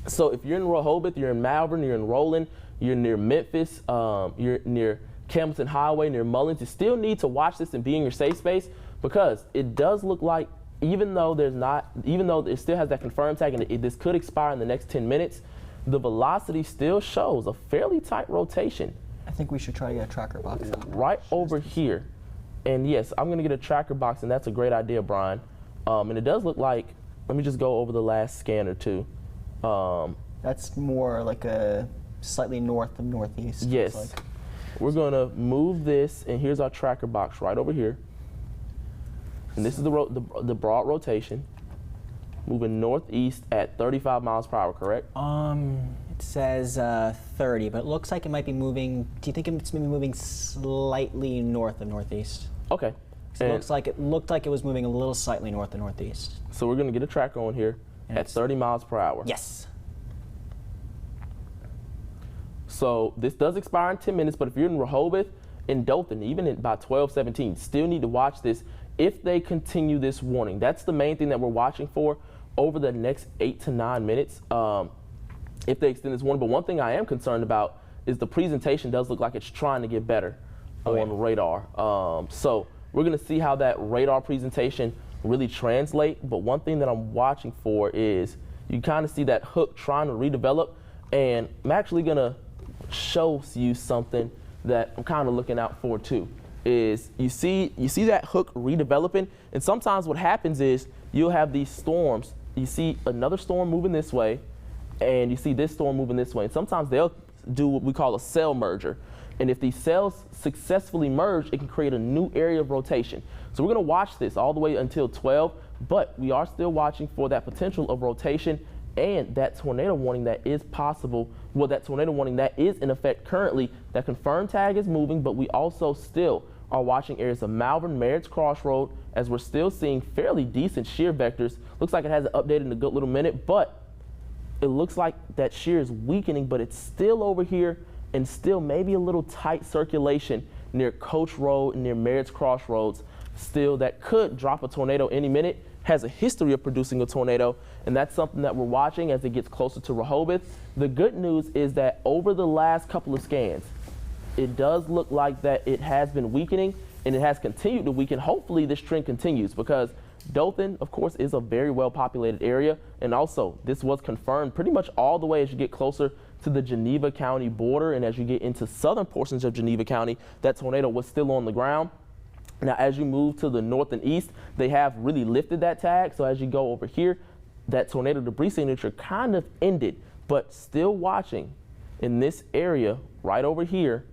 So if you're in Rehoboth, you're in Malvern, you're in Roland, you're near Memphis, you're near Campbellton Highway, near Mullins, you still need to watch this and be in your safe space, because it does look like even though it still has that confirmed tag and this could expire in the next 10 minutes, the velocity still shows a fairly tight rotation. I think we should try to get a tracker box out. Right over here. And yes, I'm going to get a tracker box, and that's a great idea, Brian. And it does look like, let me just go over the last scan or two. That's more like a slightly north of northeast. Yes. Like. We're going to move this, and here's our tracker box right over here. And this is the broad rotation, moving northeast at 35 miles per hour, correct? It says 30, but it looks like it might be moving. Do you think it's maybe moving slightly north of northeast? Okay. It looked like it was moving a little slightly north of northeast. So we're going to get a tracker on here at 30 miles per hour. Yes. So this does expire in 10 minutes, but if you're in Rehoboth and Dothan, even by 12:17, still need to watch this if they continue this warning. That's the main thing that we're watching for over the next 8 to 9 minutes if they extend this warning. But one thing I am concerned about is the presentation does look like it's trying to get better on radar. So we're going to see how that radar presentation really translate. But one thing that I'm watching for is you kind of see that hook trying to redevelop, and I'm actually going to show you something that I'm kind of looking out for too. Is you see that hook redeveloping, and sometimes what happens is you'll have these storms. You see another storm moving this way, and you see this storm moving this way. And sometimes they'll do what we call a cell merger. And if these cells successfully merge, it can create a new area of rotation. So we're going to watch this all the way until 12, but we are still watching for that potential of rotation and that tornado warning that is possible. Well, that tornado warning that is in effect currently. That confirmed tag is moving, but we also still are watching areas of Malvern, Merritt's Crossroad, as we're still seeing fairly decent shear vectors. Looks like it hasn't updated in a good little minute, but it looks like that shear is weakening, but it's still over here and still maybe a little tight circulation near Coach Road and near Merritt's Crossroads. Still, that could drop a tornado any minute, has a history of producing a tornado, and that's something that we're watching as it gets closer to Rehoboth. The good news is that over the last couple of scans, it does look like that it has been weakening, and it has continued to weaken. Hopefully this trend continues, because Dothan, of course, is a very well-populated area, and also this was confirmed pretty much all the way as you get closer to the Geneva County border, and as you get into southern portions of Geneva County, that tornado was still on the ground. Now, as you move to the north and east, they have really lifted that tag, so as you go over here, that tornado debris signature kind of ended, but still watching in this area right over here,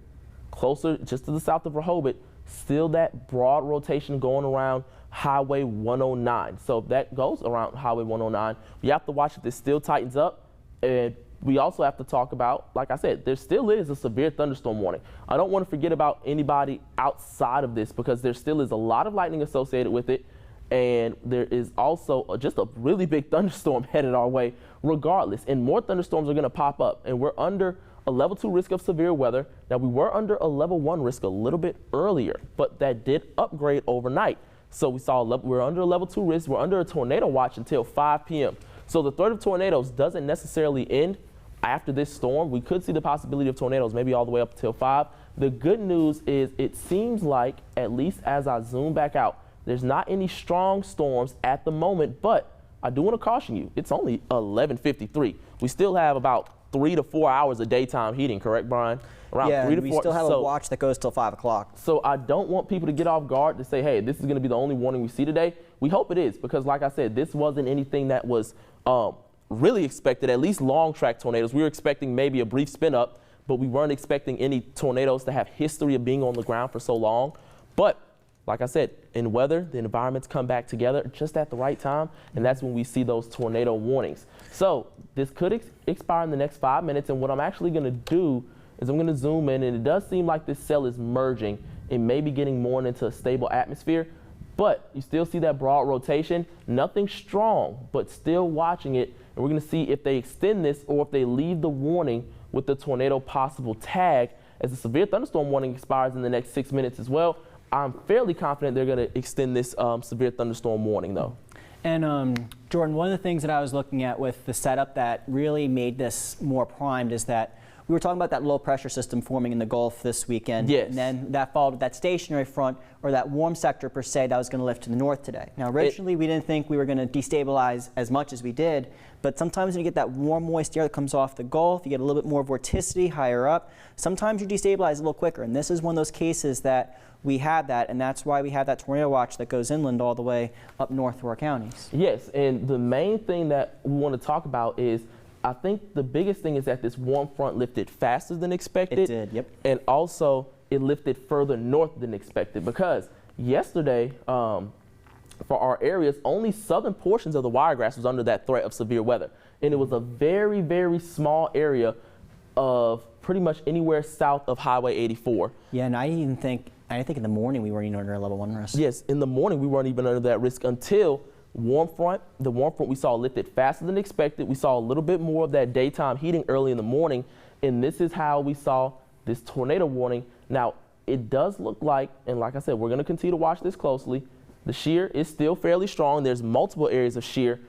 closer just to the south of Rehoboth, still that broad rotation going around Highway 109. So if that goes around Highway 109, you have to watch if this still tightens up. And we also have to talk about, like I said, there still is a severe thunderstorm warning. I don't want to forget about anybody outside of this, because there still is a lot of lightning associated with it. And there is also just a really big thunderstorm headed our way regardless. And more thunderstorms are going to pop up. And we're under a level 2 risk of severe weather. Now, we were under a level 1 risk a little bit earlier, but that did upgrade overnight. So we saw we're under a level 2 risk. We're under a tornado watch until 5 p.m. So the threat of tornadoes doesn't necessarily end after this storm. We could see the possibility of tornadoes maybe all the way up until 5. The good news is it seems like, at least as I zoom back out, there's not any strong storms at the moment, but I do want to caution you, it's only 11:53. We still have about 3 to 4 hours of daytime heating, correct, Brian? Around Yeah, 3 to 4. we still have a watch that goes till 5 o'clock. So I don't want people to get off guard to say, hey, this is going to be the only warning we see today. We hope it is, because like I said, this wasn't anything that was really expected, at least long track tornadoes. We were expecting maybe a brief spin up, but we weren't expecting any tornadoes to have history of being on the ground for so long. But like I said, in weather, the environments come back together just at the right time, and that's when we see those tornado warnings. So this could expire in the next 5 minutes, and what I'm actually going to do is I'm going to zoom in, and it does seem like this cell is merging and maybe getting more into a stable atmosphere, but you still see that broad rotation, nothing strong, but still watching it, and we're going to see if they extend this or if they leave the warning with the tornado possible tag as the severe thunderstorm warning expires in the next 6 minutes as well. I'm fairly confident they're going to extend this severe thunderstorm warning, though. And Jordan, one of the things that I was looking at with the setup that really made this more primed is that we were talking about that low pressure system forming in the Gulf this weekend. Yes. And then that followed with that stationary front, or that warm sector per se, that was going to lift to the north today. Now, originally we didn't think we were going to destabilize as much as we did, but sometimes when you get that warm, moist air that comes off the Gulf, you get a little bit more vorticity higher up. Sometimes you destabilize a little quicker, and this is one of those cases that we had that, and that's why we have that tornado watch that goes inland all the way up north through our counties. Yes, and the main thing that we want to talk about is, I think the biggest thing is that this warm front lifted faster than expected. It did, yep. And also, it lifted further north than expected, because yesterday, for our areas, only southern portions of the Wiregrass was under that threat of severe weather. And it was a very, very small area of pretty much anywhere south of Highway 84. Yeah, and I think in the morning we weren't even under a level 1 risk. Yes, in the morning we weren't even under that risk until the warm front we saw lifted faster than expected. We saw a little bit more of that daytime heating early in the morning, and this is how we saw this tornado warning. Now, it does look like, and like I said, we're going to continue to watch this closely. The shear is still fairly strong. There's multiple areas of shear,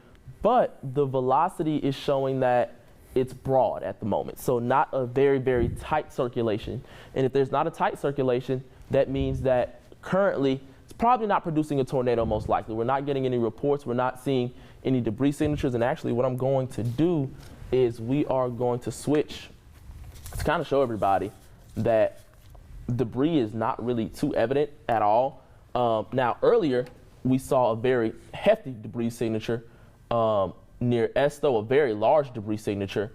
but the velocity is showing that it's broad at the moment. So not a very, very tight circulation. And if there's not a tight circulation, that means that currently it's probably not producing a tornado, most likely. We're not getting any reports. We're not seeing any debris signatures. And actually what I'm going to do is we are going to switch to kind of show everybody that debris is not really too evident at all. Now, earlier, we saw a very hefty debris signature near Esto, a very large debris signature.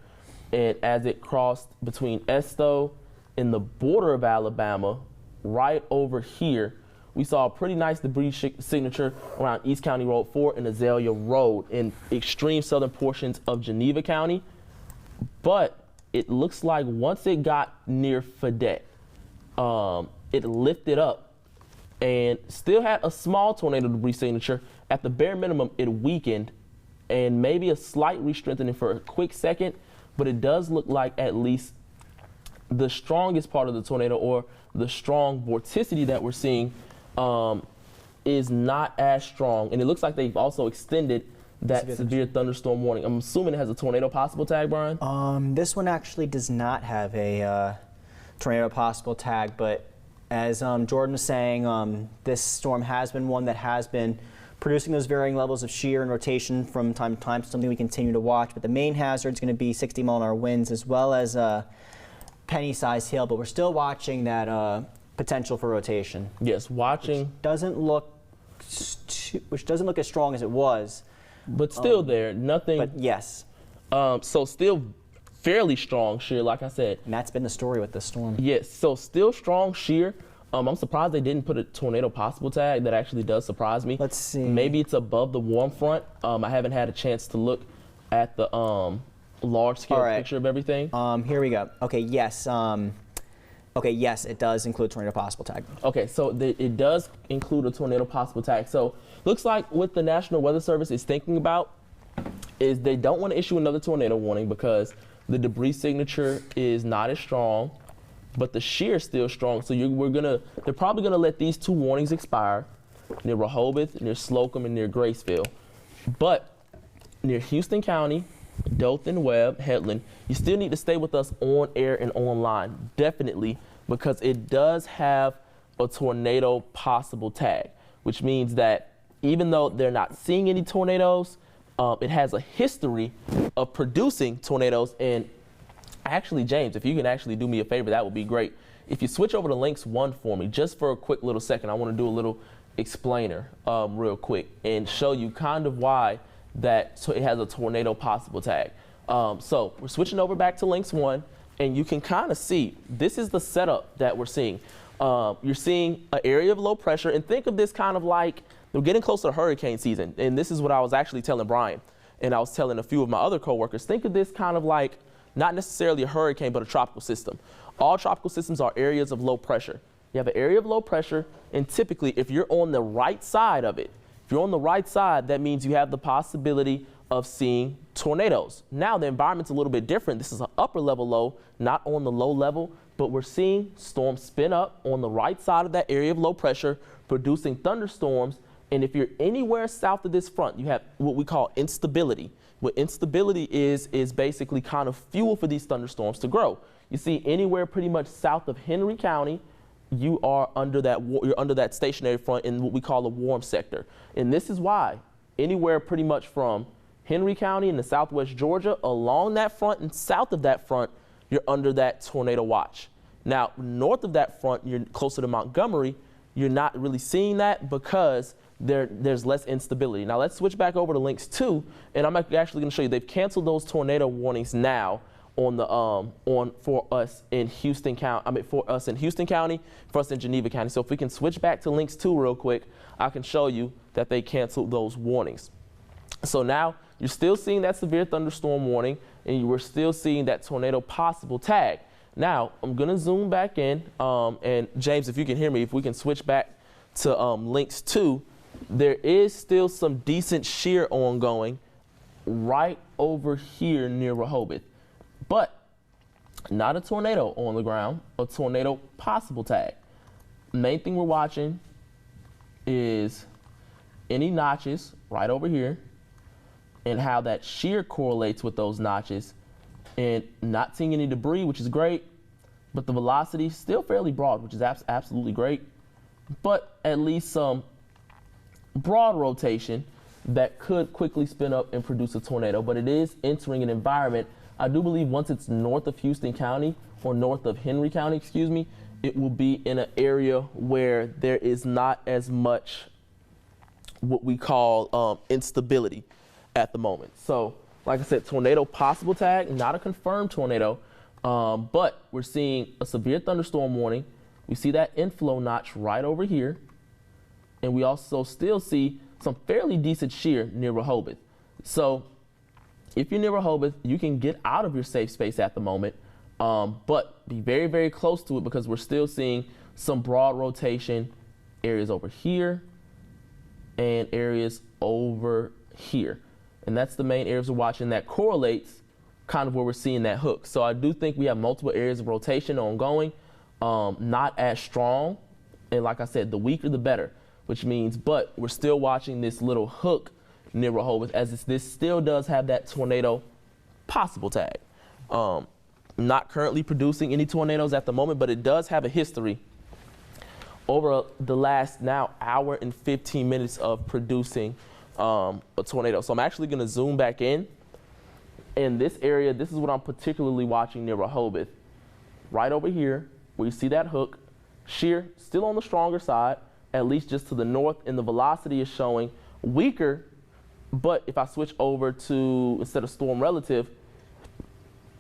And as it crossed between Esto and the border of Alabama, right over here, we saw a pretty nice debris signature around East County Road 4 and Azalea Road in extreme southern portions of Geneva County. But it looks like once it got near Fayette, it lifted up and still had a small tornado debris signature. At the bare minimum, it weakened and maybe a slight re-strengthening for a quick second, but it does look like at least the strongest part of the tornado, or the strong vorticity that we're seeing, is not as strong. And it looks like they've also extended that severe thunderstorm warning. I'm assuming it has a tornado possible tag, Brian? This one actually does not have a tornado possible tag, but as Jordan was saying, this storm has been one that has been producing those varying levels of shear and rotation from time to time, something we continue to watch. But the main hazard is going to be 60-mile-an-hour winds as well as penny-sized hail, but we're still watching that potential for rotation. Yes, watching. Which doesn't look as strong as it was. But still there, nothing. But yes. So still fairly strong shear, like I said. And that's been the story with this storm. Yes, so still strong shear. I'm surprised they didn't put a tornado possible tag. That actually does surprise me. Let's see. Maybe it's above the warm front. I haven't had a chance to look at the large scale picture of everything. Here we go. Okay, yes. Okay, yes, it does include tornado possible tag. Okay, so it does include a tornado possible tag. So looks like what the National Weather Service is thinking about is they don't want to issue another tornado warning because the debris signature is not as strong, but the shear is still strong. So they're probably gonna let these two warnings expire near Rehoboth, near Slocum, and near Graceville. But near Houston County, Dothan, Webb, Headland, you still need to stay with us on air and online, definitely, because it does have a tornado possible tag. which means that even though they're not seeing any tornadoes, it has a history of producing tornadoes. And actually, James, if you can actually do me a favor, that would be great. If you switch over to links 1 for me, just for a quick little second, I want to do a little explainer real quick and show you kind of why that it has a tornado possible tag. So we're switching over back to links 1, and you can kind of see this is the setup that we're seeing. You're seeing an area of low pressure, and think of this kind of like we're getting closer to hurricane season. And this is what I was actually telling Brian, and I was telling a few of my other coworkers. Think of this kind of like not necessarily a hurricane, but a tropical system. All tropical systems are areas of low pressure. You have an area of low pressure, and typically if you're on the right side of it, if you're on the right side, that means you have the possibility of seeing tornadoes. Now the environment's a little bit different. This is an upper level low, not on the low level, but we're seeing storms spin up on the right side of that area of low pressure, producing thunderstorms. And if you're anywhere south of this front, you have what we call instability. What instability is basically kind of fuel for these thunderstorms to grow. You see anywhere pretty much south of Henry County, you are under that, you're under that stationary front in what we call a warm sector. And this is why anywhere pretty much from Henry County in the southwest Georgia, along that front and south of that front, you're under that tornado watch. Now, north of that front, you're closer to Montgomery, you're not really seeing that because there's less instability. Now let's switch back over to links 2, and I'm actually going to show you they've canceled those tornado warnings now on the for us in Houston County. For us in Houston County, for us in Geneva County. So if we can switch back to links 2 real quick, I can show you that they canceled those warnings. So now you're still seeing that severe thunderstorm warning, and you were still seeing that tornado possible tag. Now I'm going to zoom back in, and James, if you can hear me, if we can switch back to links 2. There is still some decent shear ongoing right over here near Rehoboth, but not a tornado on the ground, a tornado possible tag. Main thing we're watching is any notches right over here and how that shear correlates with those notches, and not seeing any debris, which is great, but the velocity still fairly broad, which is absolutely great, but at least some broad rotation that could quickly spin up and produce a tornado. But it is entering an environment, I do believe once it's north of Houston County or north of Henry County, excuse me, it will be in an area where there is not as much what we call instability at the moment. So like I said, tornado possible tag, not a confirmed tornado, but we're seeing a severe thunderstorm warning. We see that inflow notch right over here. And we also still see some fairly decent shear near Rehoboth. So if you're near Rehoboth, you can get out of your safe space at the moment, but be very, very close to it because we're still seeing some broad rotation areas over here and areas over here. And that's the main areas we're watching that correlates kind of where we're seeing that hook. So I do think we have multiple areas of rotation ongoing, not as strong. And like I said, the weaker, the better. Which means, but we're still watching this little hook near Rehoboth as this still does have that tornado possible tag. Not currently producing any tornadoes at the moment, but it does have a history over the last now hour and 15 minutes of producing a tornado. So I'm actually going to zoom back in. In this area, this is what I'm particularly watching near Rehoboth. Right over here, where you see that hook, shear still on the stronger side, at least just to the north, and the velocity is showing weaker. But if I switch over to, instead of storm relative,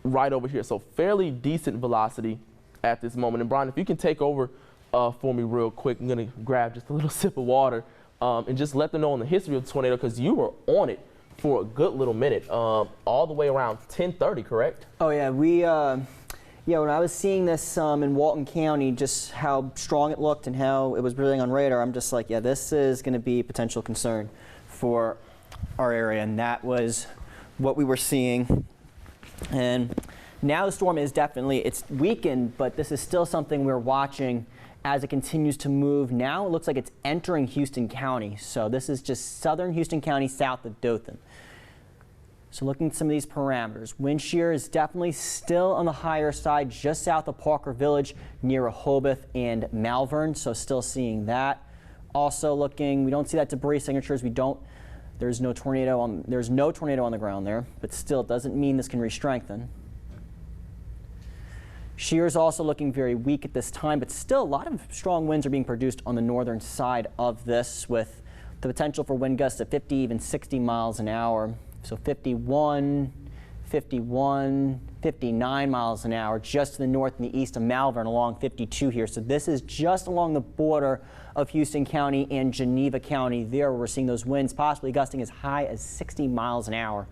right over here, so fairly decent velocity at this moment. And Brian, if you can take over for me real quick, I'm going to grab just a little sip of water and just let them know on the history of the tornado, because you were on it for a good little minute, all the way around 10:30, correct? Oh yeah, when I was seeing this in Walton County, just how strong it looked and how it was really on radar, I'm just like, yeah, this is going to be a potential concern for our area, and that was what we were seeing. And now the storm is definitely, it's weakened, but this is still something we're watching as it continues to move. Now it looks like it's entering Houston County, so this is just southern Houston County south of Dothan. So looking at some of these parameters, wind shear is definitely still on the higher side, just south of Parker Village near Rehoboth and Malvern, so still seeing that. also looking, we don't see that debris signatures. There's no tornado on the ground there, but still it doesn't mean this can re-strengthen. Shear is also looking very weak at this time, but still a lot of strong winds are being produced on the northern side of this, with the potential for wind gusts of 50, even 60 miles an hour. So 51, 51, 59 miles an hour just to the north and the east of Malvern along 52 here. So this is just along the border of Houston County and Geneva County there, where we're seeing those winds possibly gusting as high as 60 miles an hour.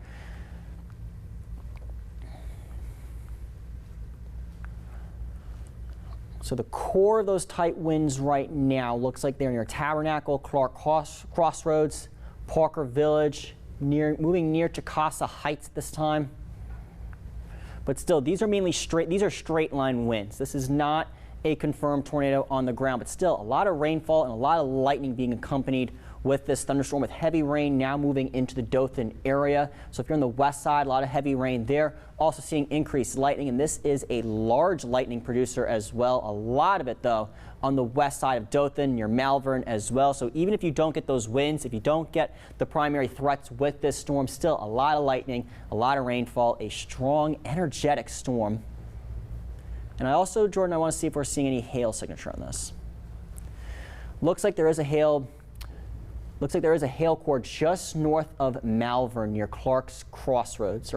So the core of those tight winds right now looks like they're near Tabernacle, Clark Crossroads, Parker Village, moving near Chicasa Heights this time. But still, these are mainly straight line winds. This is not a confirmed tornado on the ground, but still a lot of rainfall and a lot of lightning being accompanied with this thunderstorm, with heavy rain now moving into the Dothan area. So if you're on the west side, a lot of heavy rain there. Also seeing increased lightning, and this is a large lightning producer as well. A lot of it, though, on the west side of Dothan, near Malvern as well. So even if you don't get those winds, if you don't get the primary threats with this storm, still a lot of lightning, a lot of rainfall, a strong, energetic storm. And I also, Jordan, I want to see if we're seeing any hail signature on this. Looks like there is a hail core just north of Malvern near Clark Crossroads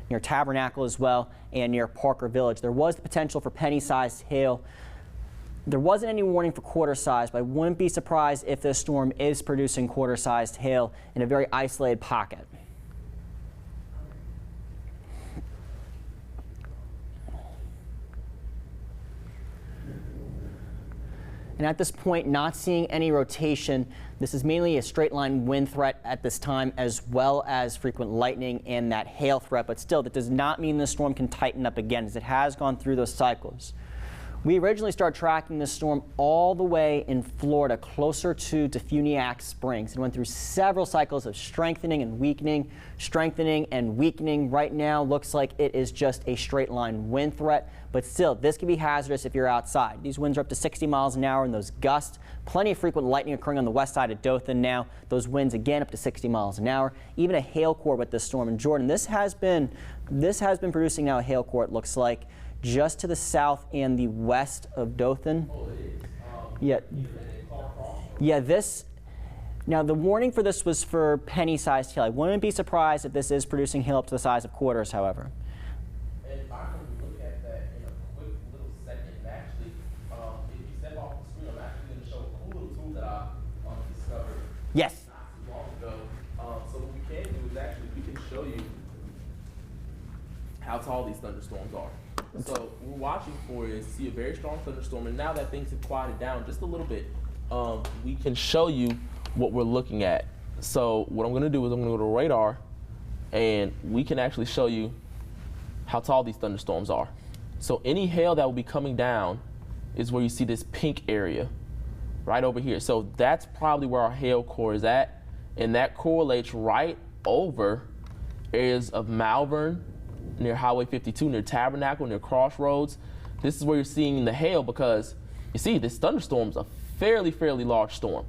near Tabernacle as well, and near Parker Village. There was the potential for penny-sized hail. There wasn't any warning for quarter-sized, but I wouldn't be surprised if this storm is producing quarter-sized hail in a very isolated pocket. And at this point, not seeing any rotation. This is mainly a straight line wind threat at this time, as well as frequent lightning and that hail threat. But still, that does not mean the storm can tighten up again, as it has gone through those cycles. We originally started tracking this storm all the way in Florida, closer to Defuniak Springs. It went through several cycles of strengthening and weakening, strengthening and weakening. Right now, looks like it is just a straight line wind threat, but still, this can be hazardous if you're outside. These winds are up to 60 miles an hour, and those gusts, plenty of frequent lightning occurring on the west side of Dothan now. Those winds again up to 60 miles an hour. Even a hail core with this storm. And Jordan, this has been producing now a hail core, it looks like, just to the south and the west of Dothan. Oh, it is. Yeah, this. Now, the warning for this was for penny-sized hail. I wouldn't be surprised if this is producing hail up to the size of quarters, however. And if I can look at that in a quick little second, and actually, if you step off the screen, I'm actually going to show a cool little tool that I discovered Yes. not too long ago. So what we can do is actually we can show you how tall these thunderstorms are. So what we're watching for is see a very strong thunderstorm, and now that things have quieted down just a little bit, we can show you what we're looking at. So what I'm going to do is I'm going to go to radar, and we can actually show you how tall these thunderstorms are. So any hail that will be coming down is where you see this pink area right over here. So that's probably where our hail core is at, and that correlates right over areas of Malvern, near Highway 52, near Tabernacle, near Crossroads. This is where you're seeing the hail, because you see this thunderstorm's a fairly large storm,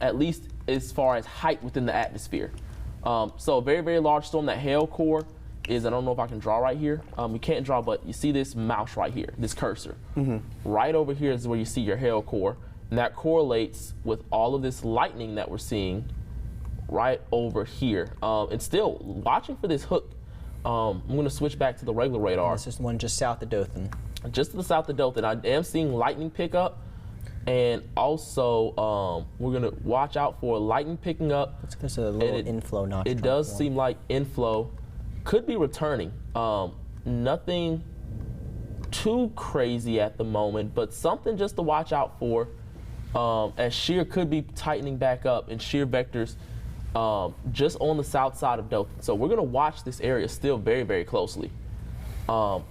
at least as far as height within the atmosphere. So a very large storm. That hail core is, I don't know if I can draw right here. We can't draw, but you see this mouse right here, this cursor. Right over here is where you see your hail core, and that correlates with all of this lightning that we're seeing right over here. And still watching for this hook. I'm going to switch back to the regular radar. This is the one just south of Dothan. Just to the south of Dothan. I am seeing lightning pick up, and also we're going to watch out for lightning picking up. There's a little inflow notch. It does seem like inflow could be returning. Nothing too crazy at the moment, but something just to watch out for, as shear could be tightening back up, and shear vectors just on the south side of Dothan. So we're going to watch this area still very closely. So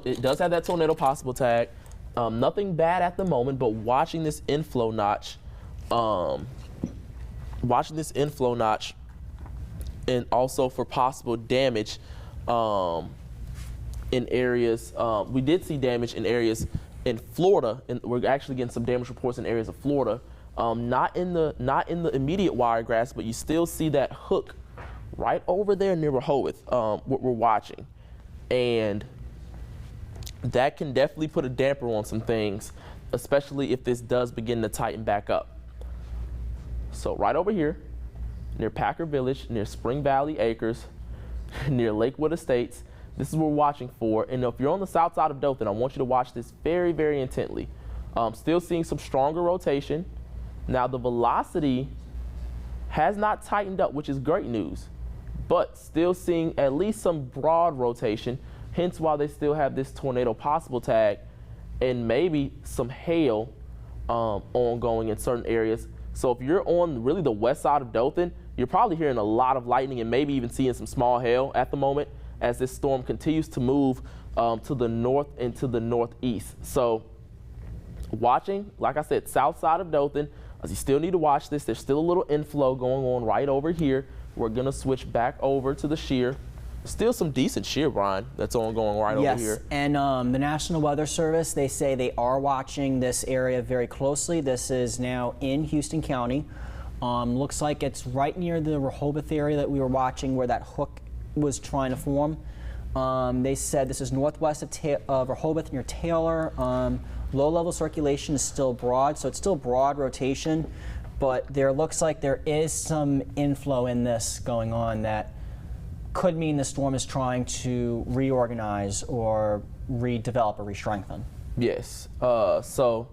it does have that tornado possible tag. Nothing bad at the moment, but watching this inflow notch, and also for possible damage in areas. We did see damage in areas in Florida, and we're actually getting some damage reports in areas of Florida. Not in the immediate wiregrass, but you still see that hook right over there near Rehoboth. What we're watching, and that can definitely put a damper on some things, especially if this does begin to tighten back up. So right over here, near Packer Village, near Spring Valley Acres, near Lakewood Estates, this is what we're watching for. And if you're on the south side of Dothan, I want you to watch this very, very intently. Still seeing some stronger rotation. Now the velocity has not tightened up, which is great news, but still seeing at least some broad rotation, hence why they still have this tornado possible tag and maybe some hail ongoing in certain areas. So if you're on really the west side of Dothan, you're probably hearing a lot of lightning and maybe even seeing some small hail at the moment as this storm continues to move to the north and to the northeast. So watching, like I said, south side of Dothan, you still need to watch this. There's still a little inflow going on right over here. We're going to switch back over to the shear. Still some decent shear, Brian, that's ongoing right over here. Yes, and the National Weather Service, they say they are watching this area very closely. This is now in Houston County. Looks like it's right near the Rehoboth area that we were watching where that hook was trying to form. They said this is northwest of Rehoboth near Taylor. Low-level circulation is still broad, so it's still broad rotation, but there looks like there is some inflow in this going on that could mean the storm is trying to reorganize or redevelop or re-strengthen. Yes. So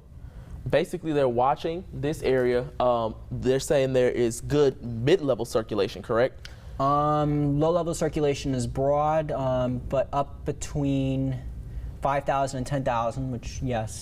basically they're watching this area. They're saying there is good mid-level circulation, correct? Low-level circulation is broad, but up between 5,000 and 10,000, which, yes.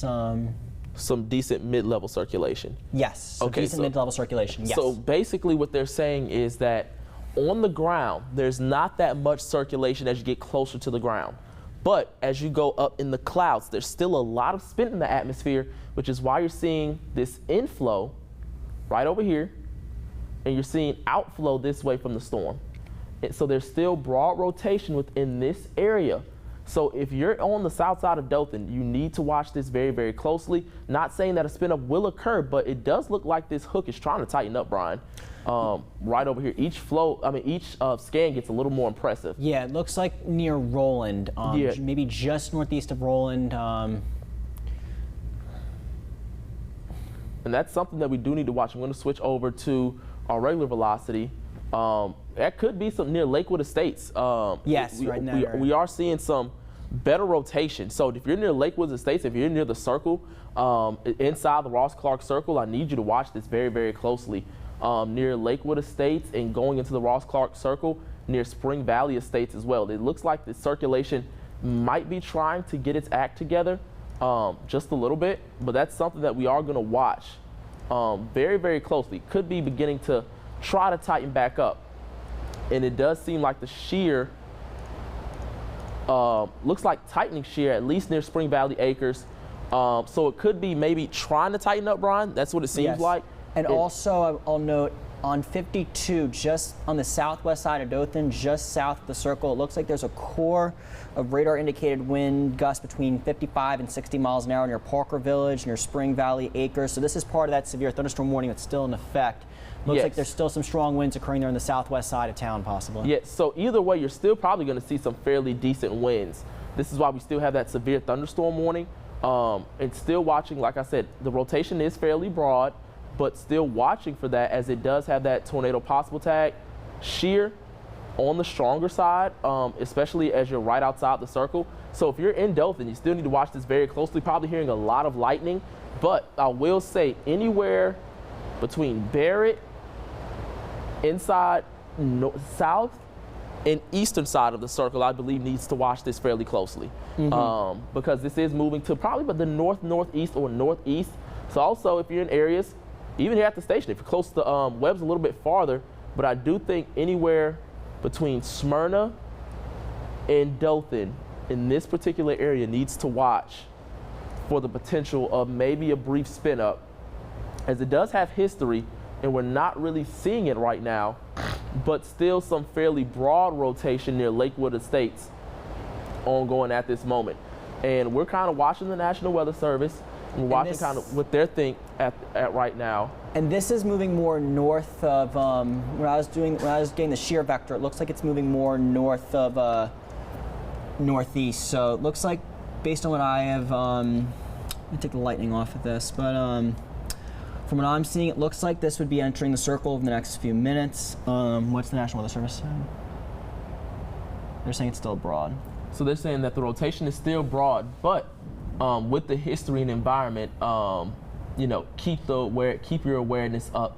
Some decent mid-level circulation. Yes, okay, decent mid-level circulation, yes. So basically what they're saying is that on the ground, there's not that much circulation as you get closer to the ground. But as you go up in the clouds, there's still a lot of spin in the atmosphere, which is why you're seeing this inflow right over here, and you're seeing outflow this way from the storm. And so there's still broad rotation within this area. So if you're on the south side of Dothan, you need to watch this very, very closely. Not saying that a spin up will occur, but it does look like this hook is trying to tighten up, Brian. Right over here, each scan gets a little more impressive. Yeah, it looks like near Roland, maybe just northeast of Roland. And that's something that we do need to watch. I'm going to switch over to our regular velocity. That could be some near Lakewood Estates. Yes, right now. We are seeing some better rotation. So if you're near Lakewood Estates, if you're near the circle, inside the Ross Clark Circle, I need you to watch this very, very closely. Near Lakewood Estates and going into the Ross Clark Circle, near Spring Valley Estates as well. It looks like the circulation might be trying to get its act together just a little bit, but that's something that we are going to watch very, very closely. Could be beginning to try to tighten back up. And it does seem like the shear looks like tightening shear, at least near Spring Valley Acres. So it could be maybe trying to tighten up, Brian. That's what it seems like. And also, I'll note, on 52, just on the southwest side of Dothan, just south of the circle, it looks like there's a core of radar-indicated wind gusts between 55 and 60 miles an hour near Parker Village, near Spring Valley Acres. So this is part of that severe thunderstorm warning that's still in effect. Looks like there's still some strong winds occurring there on the southwest side of town, possibly. Yeah, so either way, you're still probably going to see some fairly decent winds. This is why we still have that severe thunderstorm warning. And still watching, like I said, the rotation is fairly broad, but still watching for that as it does have that tornado possible tag. Shear on the stronger side, especially as you're right outside the circle. So if you're in Dothan, you still need to watch this very closely, probably hearing a lot of lightning. But I will say anywhere between Barrett, inside south and eastern side of the circle, I believe needs to watch this fairly closely. Because this is moving to probably the northeast or northeast. So also if you're in areas, even here at the station, if you're close to Webb's a little bit farther, but I do think anywhere between Smyrna and Dothan in this particular area needs to watch for the potential of maybe a brief spin up, as it does have history and we're not really seeing it right now, but still some fairly broad rotation near Lakewood Estates ongoing at this moment. And we're kind of watching the National Weather Service. We're watching kind of what they're think at right now. And this is moving more north of, when I was getting the shear vector, it looks like it's moving more north of northeast. So it looks like, based on what I have, let me take the lightning off of this, but from what I'm seeing, it looks like this would be entering the circle over the next few minutes. What's the National Weather Service saying? They're saying it's still broad. So they're saying that the rotation is still broad, but with the history and environment, you know, keep your awareness up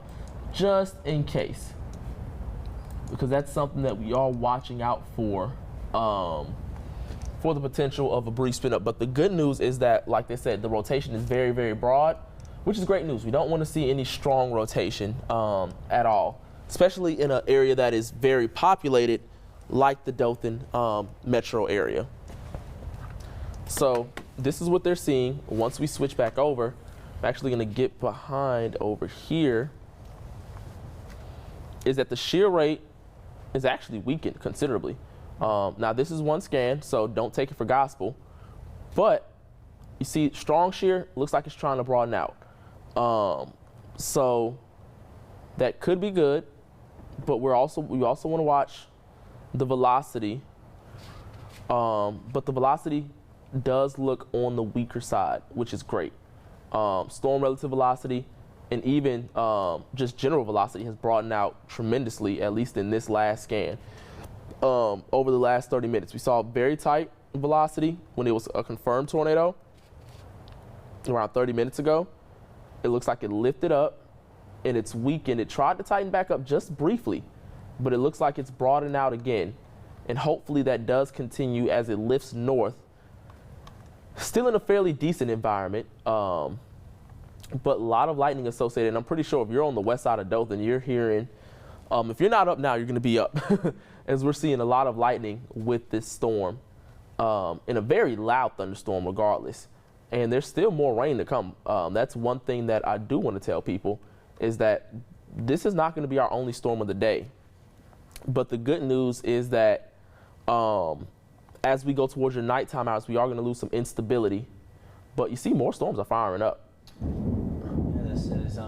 just in case, because that's something that we are watching out for the potential of a brief spin up. But the good news is that, like they said, the rotation is very, very broad, which is great news. We don't want to see any strong rotation at all, especially in an area that is very populated like the Dothan metro area. So this is what they're seeing. Once we switch back over, I'm actually going to get behind over here, is that the shear rate is actually weakened considerably. Now this is one scan, so don't take it for gospel, but you see strong shear looks like it's trying to broaden out. So that could be good, but we also want to watch the velocity, but the velocity does look on the weaker side, which is great. Storm relative velocity and even just general velocity has broadened out tremendously, at least in this last scan. Over the last 30 minutes, we saw very tight velocity when it was a confirmed tornado around 30 minutes ago. It looks like it lifted up and it's weakened. It tried to tighten back up just briefly, but it looks like it's broadened out again. And hopefully that does continue as it lifts north. Still in a fairly decent environment, but a lot of lightning associated. And I'm pretty sure if you're on the west side of Dothan, you're hearing, if you're not up now, you're going to be up, as we're seeing a lot of lightning with this storm, in a very loud thunderstorm regardless. And there's still more rain to come. That's one thing that I do want to tell people, is that this is not going to be our only storm of the day. But the good news is that as we go towards your nighttime hours, we are going to lose some instability. But you see more storms are firing up. Yeah, this is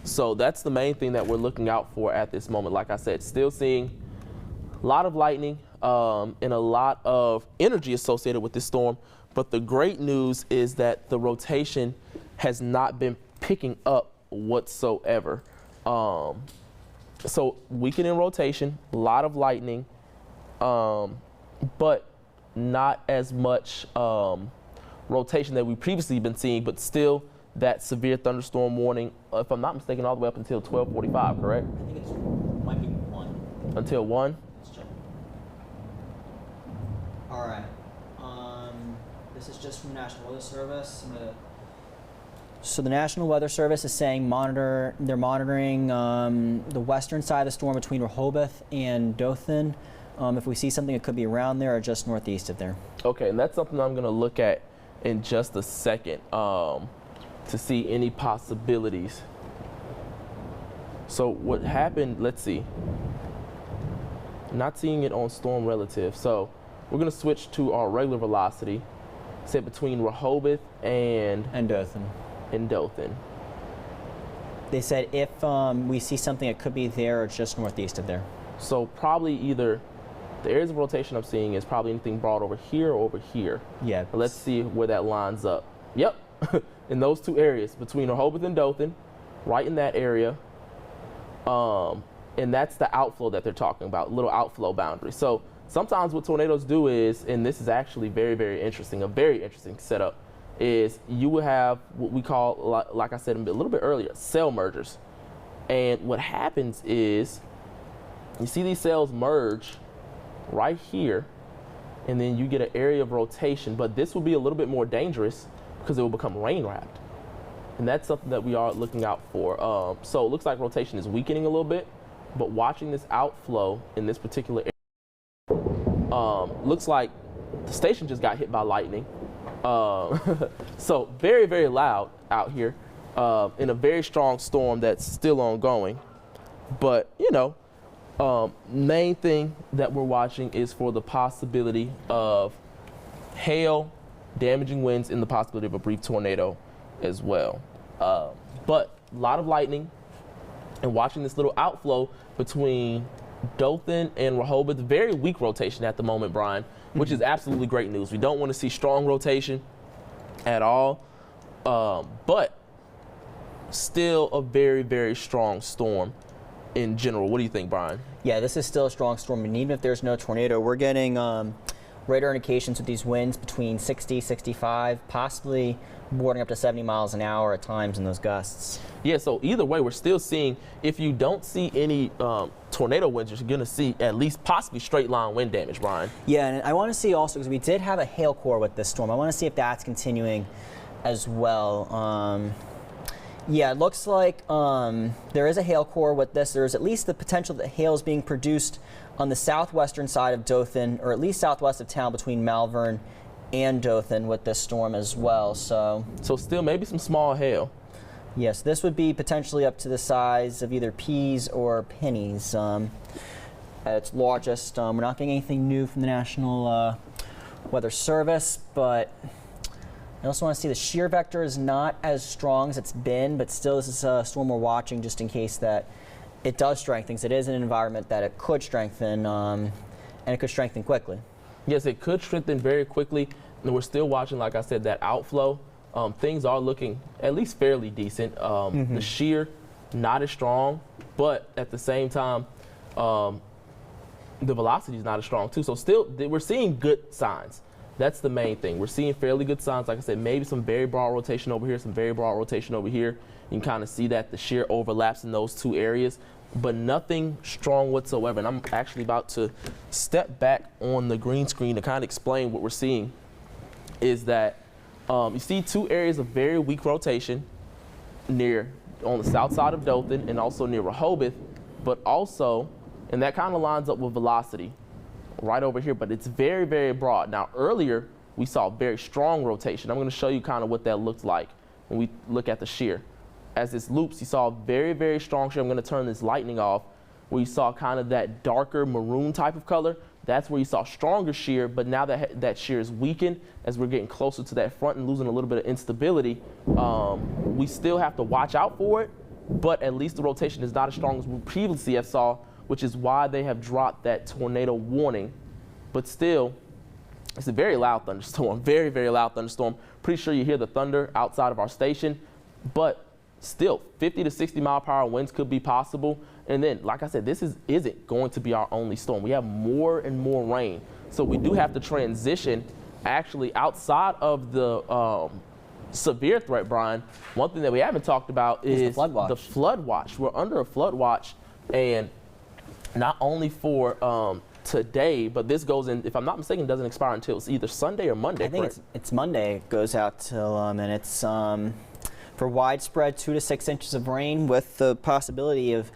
So that's the main thing that we're looking out for at this moment. Like I said, still seeing a lot of lightning and a lot of energy associated with this storm. But the great news is that the rotation has not been picking up whatsoever. So weakening rotation, a lot of lightning, but not as much rotation that we've previously been seeing, but still that severe thunderstorm warning, if I'm not mistaken, all the way up until 12:45, correct? I think might be 1. Until 1? Let's check. All right. This is just from the National Weather Service. So the National Weather Service is saying they're monitoring the western side of the storm between Rehoboth and Dothan. If we see something, it could be around there or just northeast of there. Okay, and that's something I'm going to look at in just a second to see any possibilities. So what happened, let's see. Not seeing it on storm relative. So we're going to switch to our regular velocity, set between Rehoboth and Dothan. In Dothan. They said if we see something, it could be there or just northeast of there. So probably either the areas of rotation I'm seeing is probably anything broad over here or over here. Yeah. But let's see where that lines up. Yep, in those two areas between Rehoboth and Dothan, right in that area. And that's the outflow that they're talking about, little outflow boundary. So sometimes what tornadoes do is, and this is actually very, very interesting, a very interesting setup, is you will have what we call, like I said a little bit earlier, cell mergers. And what happens is you see these cells merge right here, and then you get an area of rotation. But this will be a little bit more dangerous because it will become rain wrapped. And that's something that we are looking out for. So it looks like rotation is weakening a little bit, but watching this outflow in this particular area, looks like the station just got hit by lightning. So very, very loud out here in a very strong storm that's still ongoing. But, you know, Main thing that we're watching is for the possibility of hail, damaging winds, and the possibility of a brief tornado as well. But a lot of lightning, and watching this little outflow between Dothan and Rehoboth. Very weak rotation at the moment, Brian, which is absolutely great news. We don't want to see strong rotation at all, but still a very, very strong storm in general. What do you think, Brian? Yeah, this is still a strong storm, and even if there's no tornado, we're getting radar indications with these winds between 60, 65, possibly boarding up to 70 miles an hour at times in those gusts. Yeah, so either way, we're still seeing, if you don't see any tornado winds, you're going to see at least possibly straight line wind damage, Brian. Yeah, and I want to see also, because we did have a hail core with this storm, I want to see if that's continuing as well. Yeah, it looks like there is a hail core with this. There's at least the potential that hail is being produced on the southwestern side of Dothan, or at least southwest of town between Malvern and Dothan with this storm as well. So still maybe some small hail. Yes, this would be potentially up to the size of either peas or pennies at its largest. We're not getting anything new from the National Weather Service, but I also want to see the shear vector is not as strong as it's been, but still this is a storm we're watching just in case that it does strengthen. It is an environment that it could strengthen, and it could strengthen quickly. Yes, it could strengthen very quickly, and we're still watching, like I said, that outflow. Things are looking at least fairly decent. The shear, not as strong, but at the same time, the velocity is not as strong too. So still, we're seeing good signs. That's the main thing. We're seeing fairly good signs. Like I said, maybe some very broad rotation over here, some very broad rotation over here. You can kind of see that the shear overlaps in those two areas, but nothing strong whatsoever. And I'm actually about to step back on the green screen to kind of explain what we're seeing is that you see two areas of very weak rotation on the south side of Dothan and also near Rehoboth, but also, and that kind of lines up with velocity right over here, but it's very, very broad. Now, earlier, we saw very strong rotation. I'm going to show you kind of what that looks like when we look at the shear. As this loops, you saw very, very strong shear. I'm going to turn this lightning off, where you saw kind of that darker maroon type of color. That's where you saw stronger shear, but now that shear is weakened as we're getting closer to that front and losing a little bit of instability. We still have to watch out for it, but at least the rotation is not as strong as we previously have saw, which is why they have dropped that tornado warning. But still, it's a very loud thunderstorm, very, very loud thunderstorm. Pretty sure you hear the thunder outside of our station, but still 50 to 60 mile per hour winds could be possible. And then, like I said, this isn't going to be our only storm. We have more and more rain. So we do have to transition actually outside of the severe threat, Brian. One thing that we haven't talked about is the flood watch. We're under a flood watch, and not only for today, but this goes in, if I'm not mistaken, doesn't expire until it's either Sunday or Monday. I think it's Monday. It goes out till, and it's for widespread 2 to 6 inches of rain with the possibility of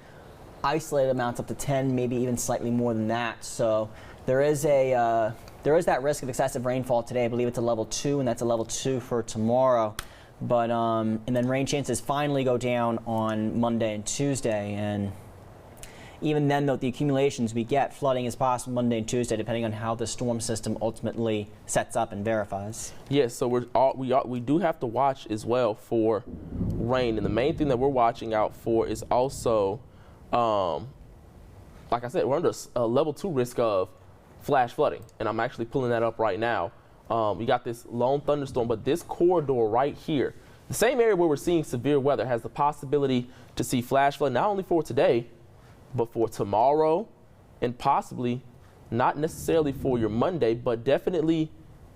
isolated amounts up to 10, maybe even slightly more than that. So there is that risk of excessive rainfall today. I believe it's a level 2, and that's a level 2 for tomorrow. But and then rain chances finally go down on Monday and Tuesday, and even then, though, the accumulations we get, flooding is possible Monday and Tuesday, depending on how the storm system ultimately sets up and verifies. Yes, so we do have to watch as well for rain, and the main thing that we're watching out for is also, like I said, we're under a level 2 risk of flash flooding, and I'm actually pulling that up right now. We got this lone thunderstorm, but this corridor right here, the same area where we're seeing severe weather, has the possibility to see flash flood, not only for today, but for tomorrow, and possibly not necessarily for your Monday, but definitely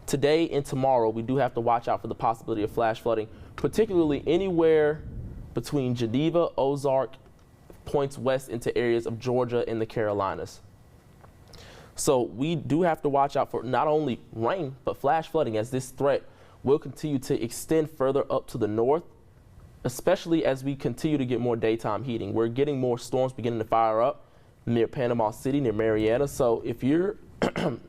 today and tomorrow. We do have to watch out for the possibility of flash flooding, particularly anywhere between Geneva, Ozark, points west into areas of Georgia and the Carolinas. So we do have to watch out for not only rain, but flash flooding, as this threat will continue to extend further up to the north, especially as we continue to get more daytime heating. We're getting more storms beginning to fire up near Panama City, near Marietta. So if you're,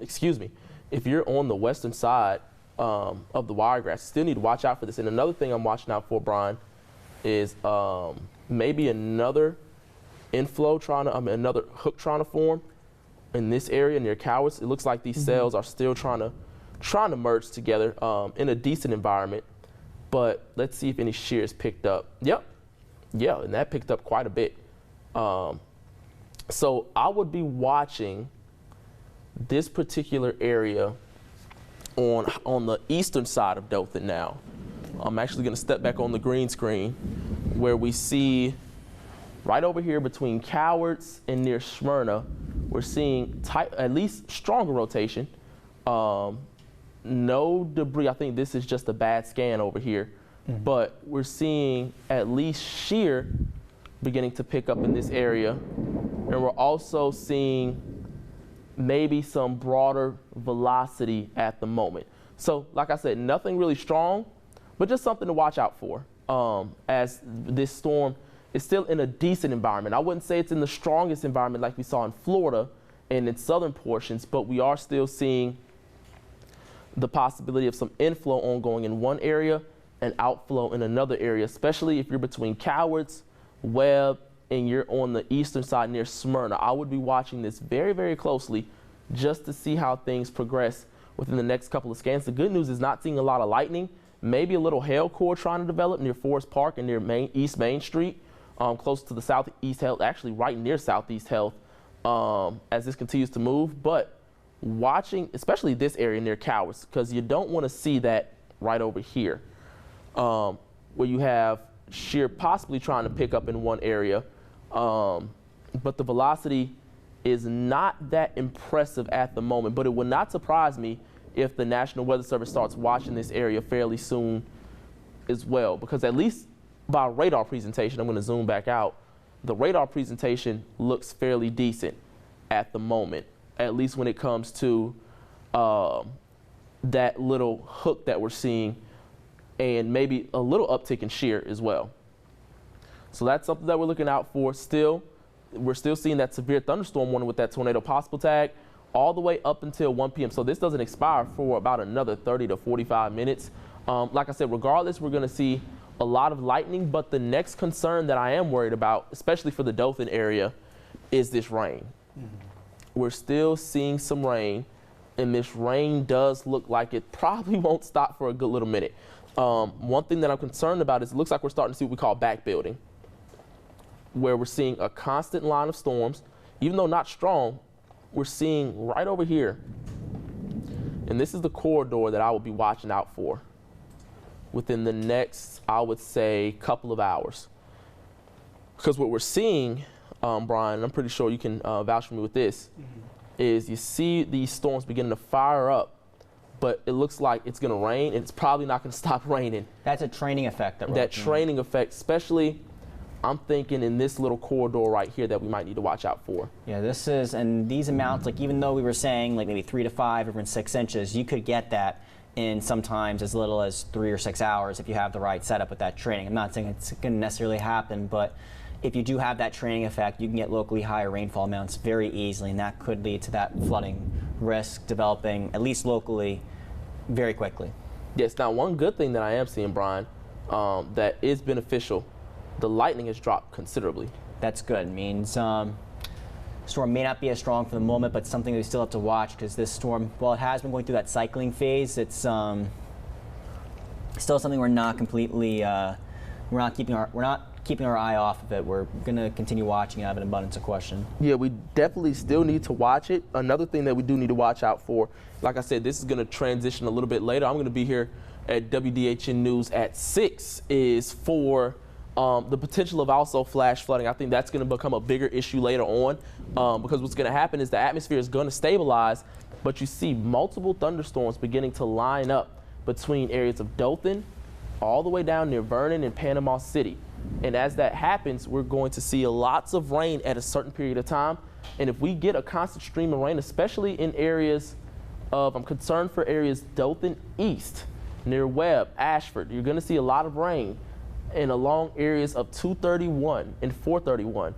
excuse me, if you're on the western side of the Wiregrass, you still need to watch out for this. And another thing I'm watching out for, Brian, is maybe another inflow another hook trying to form in this area near Cowards. It looks like these cells are still trying to merge together in a decent environment. But let's see if any shear is picked up. Yep. Yeah, and that picked up quite a bit. So I would be watching this particular area on the eastern side of Dothan now. I'm actually going to step back on the green screen where we see right over here between Cowards and near Smyrna, we're seeing at least stronger rotation. No debris. I think this is just a bad scan over here. But we're seeing at least shear beginning to pick up in this area. And we're also seeing maybe some broader velocity at the moment. So like I said, nothing really strong, but just something to watch out for as this storm is still in a decent environment. I wouldn't say it's in the strongest environment like we saw in Florida and in southern portions, but we are still seeing the possibility of some inflow ongoing in one area and outflow in another area, especially if you're between Cowards, Webb, and you're on the eastern side near Smyrna. I would be watching this very, very closely just to see how things progress within the next couple of scans. The good news is not seeing a lot of lightning, maybe a little hail core trying to develop near Forest Park and near East Main Street, close to the Southeast Health, actually right near Southeast Health as this continues to move. But watching, especially this area near Cowards, because you don't want to see that right over here where you have shear possibly trying to pick up in one area, but the velocity is not that impressive at the moment. But it would not surprise me if the National Weather Service starts watching this area fairly soon as well, because at least by radar presentation, I'm going to zoom back out, the radar presentation looks fairly decent at the moment, at least when it comes to that little hook that we're seeing and maybe a little uptick in shear as well. So that's something that we're looking out for still. We're still seeing that severe thunderstorm warning with that tornado possible tag all the way up until 1 p.m. So this doesn't expire for about another 30 to 45 minutes. Like I said, regardless, we're going to see a lot of lightning. But the next concern that I am worried about, especially for the Dothan area, is this rain. We're still seeing some rain, and this rain does look like it probably won't stop for a good little minute. One thing that I'm concerned about is it looks like we're starting to see what we call back building, where we're seeing a constant line of storms. Even though not strong, we're seeing right over here, and this is the corridor that I will be watching out for within the next, I would say, couple of hours. Because what we're seeing, Brian, I'm pretty sure you can vouch for me with this, is you see these storms beginning to fire up, but it looks like it's going to rain, and it's probably not going to stop raining. That's a training effect. That training effect, especially, I'm thinking in this little corridor right here that we might need to watch out for. Yeah, this is, and these amounts, like even though we were saying like maybe 3 to 5 over in 6 inches, you could get that in sometimes as little as 3 or 6 hours if you have the right setup with that training. I'm not saying it's going to necessarily happen, but if you do have that training effect, you can get locally higher rainfall amounts very easily, and that could lead to that flooding risk developing, at least locally, very quickly. Yes, now one good thing that I am seeing, Brian, that is beneficial, the lightning has dropped considerably. That's good. It means storm may not be as strong for the moment, but something we still have to watch, because this storm, while it has been going through that cycling phase, it's still something we're not completely, we're not keeping our eye off of it. We're going to continue watching it, have an abundance of question. Yeah, we definitely still need to watch it. Another thing that we do need to watch out for, like I said, this is going to transition a little bit later. I'm going to be here at WDHN News at 6, is for the potential of also flash flooding. I think that's going to become a bigger issue later on, because what's going to happen is the atmosphere is going to stabilize, but you see multiple thunderstorms beginning to line up between areas of Dothan all the way down near Vernon and Panama City. And as that happens, we're going to see lots of rain at a certain period of time. And if we get a constant stream of rain, especially in areas of, I'm concerned for areas Dothan East, near Webb, Ashford, you're going to see a lot of rain. And along areas of 231 and 431,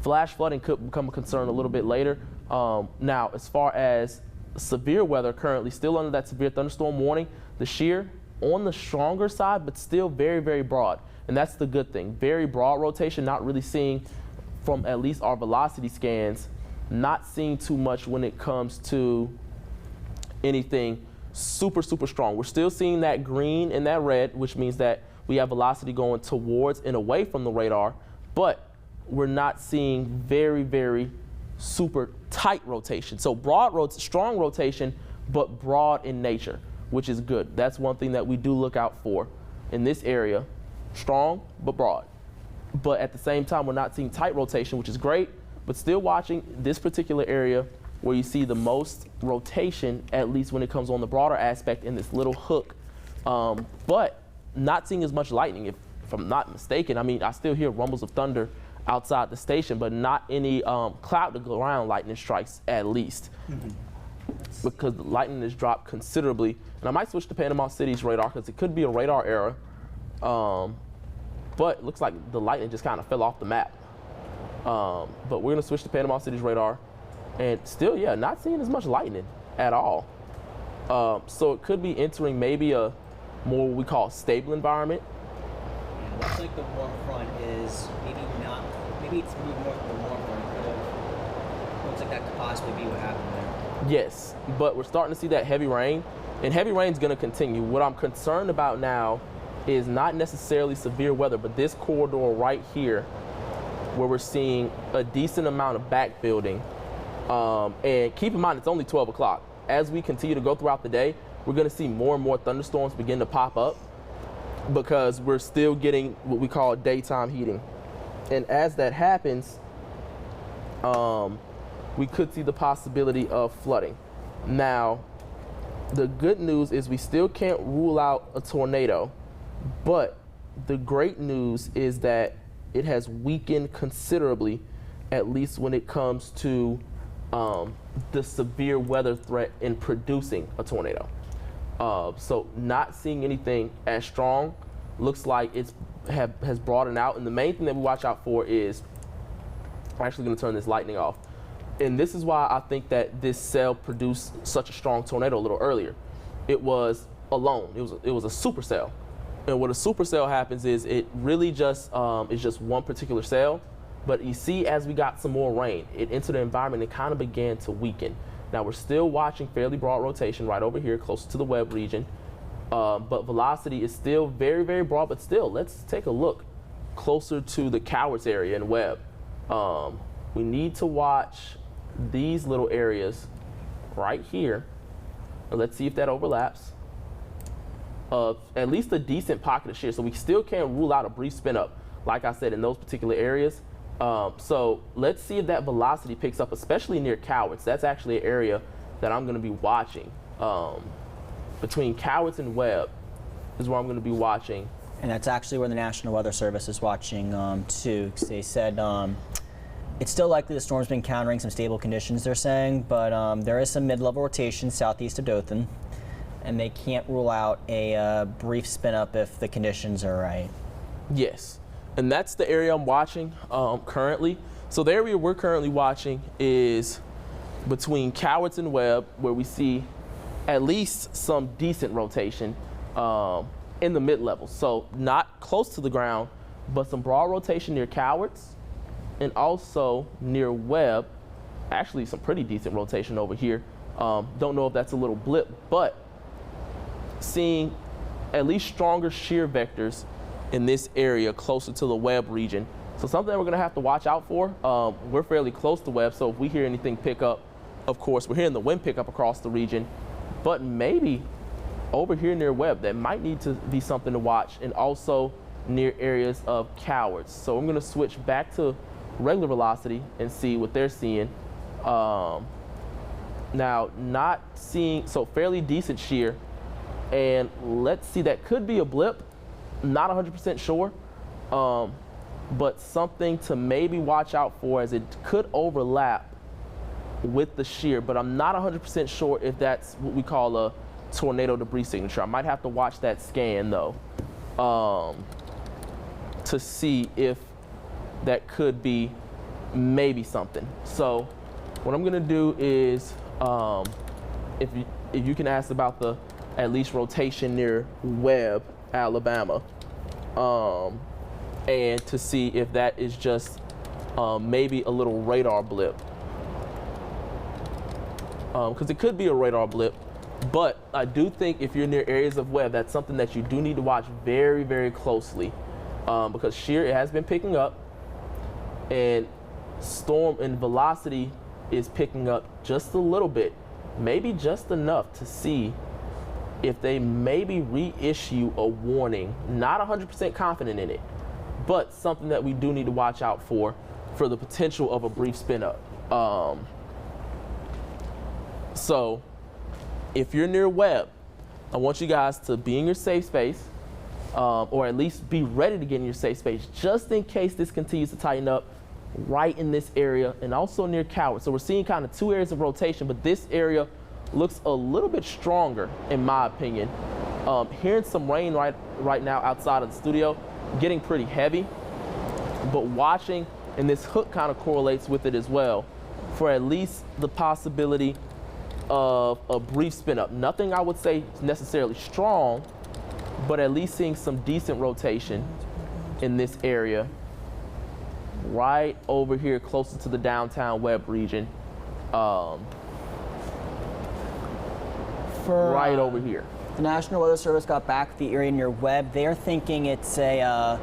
flash flooding could become a concern a little bit later. Now, as far as severe weather, currently still under that severe thunderstorm warning, the shear on the stronger side, but still very, very broad. And that's the good thing. Very broad rotation, not really seeing from at least our velocity scans, not seeing too much when it comes to anything super strong. We're still seeing that green and that red, which means that we have velocity going towards and away from the radar, but we're not seeing very super tight rotation. So strong rotation, but broad in nature, which is good. That's one thing that we do look out for in this area, strong but broad. But at the same time, we're not seeing tight rotation, which is great, but still watching this particular area where you see the most rotation, at least when it comes on the broader aspect in this little hook, but not seeing as much lightning, if I'm not mistaken. I mean, I still hear rumbles of thunder outside the station, but not any cloud to ground lightning strikes, at least. Because the lightning has dropped considerably. And I might switch to Panama City's radar because it could be a radar error. But it looks like the lightning just kind of fell off the map. But we're gonna switch to Panama City's radar. And still, yeah, not seeing as much lightning at all. So it could be entering maybe a more what we call stable environment. Yeah, it looks like the warm front is maybe it's moved north of the warm front. Looks like that could possibly be what happened there. Yes, but we're starting to see that heavy rain, and heavy rain is going to continue. What I'm concerned about now is not necessarily severe weather, but this corridor right here, where we're seeing a decent amount of backbuilding. And keep in mind, it's only 12 o'clock. As we continue to go throughout the day, we're going to see more and more thunderstorms begin to pop up because we're still getting what we call daytime heating. And as that happens, we could see the possibility of flooding. Now, the good news is we still can't rule out a tornado, but the great news is that it has weakened considerably, at least when it comes to the severe weather threat in producing a tornado. So not seeing anything as strong, looks like it's has broadened out. And the main thing that we watch out for is, I'm actually going to turn this lightning off. And this is why I think that this cell produced such a strong tornado a little earlier. It was alone. It was a supercell. And what a supercell happens is it really just is just one particular cell. But you see, as we got some more rain, it entered the environment and kind of began to weaken. Now we're still watching fairly broad rotation right over here, closer to the Webb region. But velocity is still very broad, but still, let's take a look closer to the Cowards area in Webb. We need to watch these little areas right here. And let's see if that overlaps. At least a decent pocket of shear, so we still can't rule out a brief spin up, like I said, in those particular areas. So let's see if that velocity picks up, especially near Cowards. That's actually an area that I'm going to be watching. Between Cowards and Webb is where I'm going to be watching. And that's actually where the National Weather Service is watching too, because they said it's still likely the storm's been encountering some stable conditions, they're saying, but there is some mid-level rotation southeast of Dothan, and they can't rule out a brief spin-up if the conditions are right. Yes, and that's the area I'm watching currently. So the area we're currently watching is between Cowards and Webb, where we see at least some decent rotation in the mid-level. So not close to the ground, but some broad rotation near Cowards and also near Webb. Actually, some pretty decent rotation over here. Don't know if that's a little blip, but seeing at least stronger shear vectors in this area closer to the Webb region. So something that we're going to have to watch out for. We're fairly close to Webb, so if we hear anything pick up, of course, we're hearing the wind pick up across the region. But maybe over here near Webb, that might need to be something to watch, and also near areas of Cowards. So I'm going to switch back to regular velocity and see what they're seeing. Now, not seeing, so fairly decent shear. And let's see, that could be a blip. Not 100% sure, but something to maybe watch out for, as it could overlap with the shear, but I'm not 100% sure if that's what we call a tornado debris signature. I might have to watch that scan though, to see if that could be maybe something. So what I'm gonna do is, if you can ask about the at least rotation near Webb, Alabama, and to see if that is just maybe a little radar blip. Because it could be a radar blip, but I do think if you're near areas of Webb, that's something that you do need to watch very, very closely, because shear, it has been picking up, and storm and velocity is picking up just a little bit, maybe just enough to see if they maybe reissue a warning. Not 100% confident in it, but something that we do need to watch out for the potential of a brief spin up. So if you're near Webb, I want you guys to be in your safe space, or at least be ready to get in your safe space just in case this continues to tighten up right in this area, and also near Coward. So we're seeing kind of two areas of rotation, but this area looks a little bit stronger in my opinion. Hearing some rain right now outside of the studio, getting pretty heavy, but watching, and this hook kind of correlates with it as well, for at least the possibility of a brief spin up. Nothing I would say necessarily strong, but at least seeing some decent rotation in this area right over here closer to the downtown Webb region. Right over here. The National Weather Service got back with the area near Webb. They're thinking it's a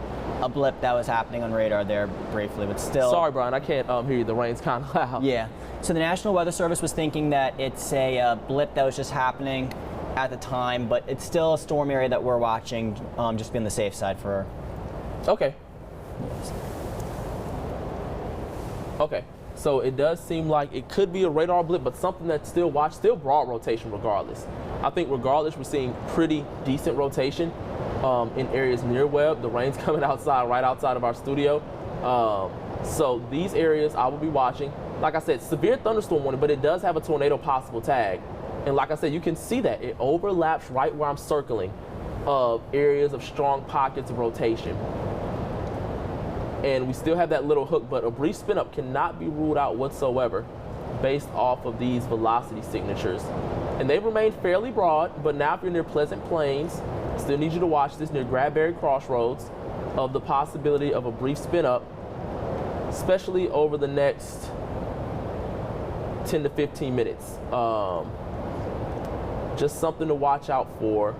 blip that was happening on radar there briefly, but still. Sorry, Brian, I can't hear you. The rain's kind of loud. Yeah. So the National Weather Service was thinking that it's a blip that was just happening at the time, but it's still a storm area that we're watching, just be on the safe side for. Okay. Okay. So it does seem like it could be a radar blip, but something that's still broad rotation regardless. I think regardless, we're seeing pretty decent rotation in areas near Webb. The rain's coming outside, right outside of our studio. So these areas I will be watching. Like I said, severe thunderstorm warning, but it does have a tornado possible tag. And like I said, you can see that it overlaps right where I'm circling of areas of strong pockets of rotation. And we still have that little hook, but a brief spin up cannot be ruled out whatsoever based off of these velocity signatures. And they remain fairly broad, but now if you're near Pleasant Plains, still need you to watch this near Gradberry Crossroads of the possibility of a brief spin up, especially over the next 10 to 15 minutes. Just something to watch out for,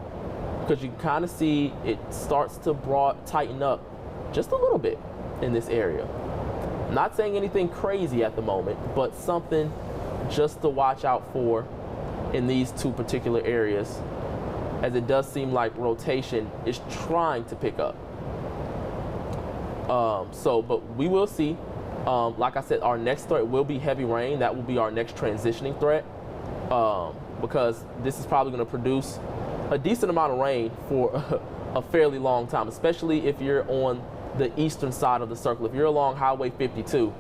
because you can kind of see it starts to tighten up just a little bit in this area. Not saying anything crazy at the moment, but something just to watch out for in these two particular areas, as it does seem like rotation is trying to pick up. But we will see. Like I said, our next threat will be heavy rain. That will be our next transitioning threat, because this is probably going to produce a decent amount of rain for a fairly long time, especially if you're on the eastern side of the circle. If you're along Highway 52,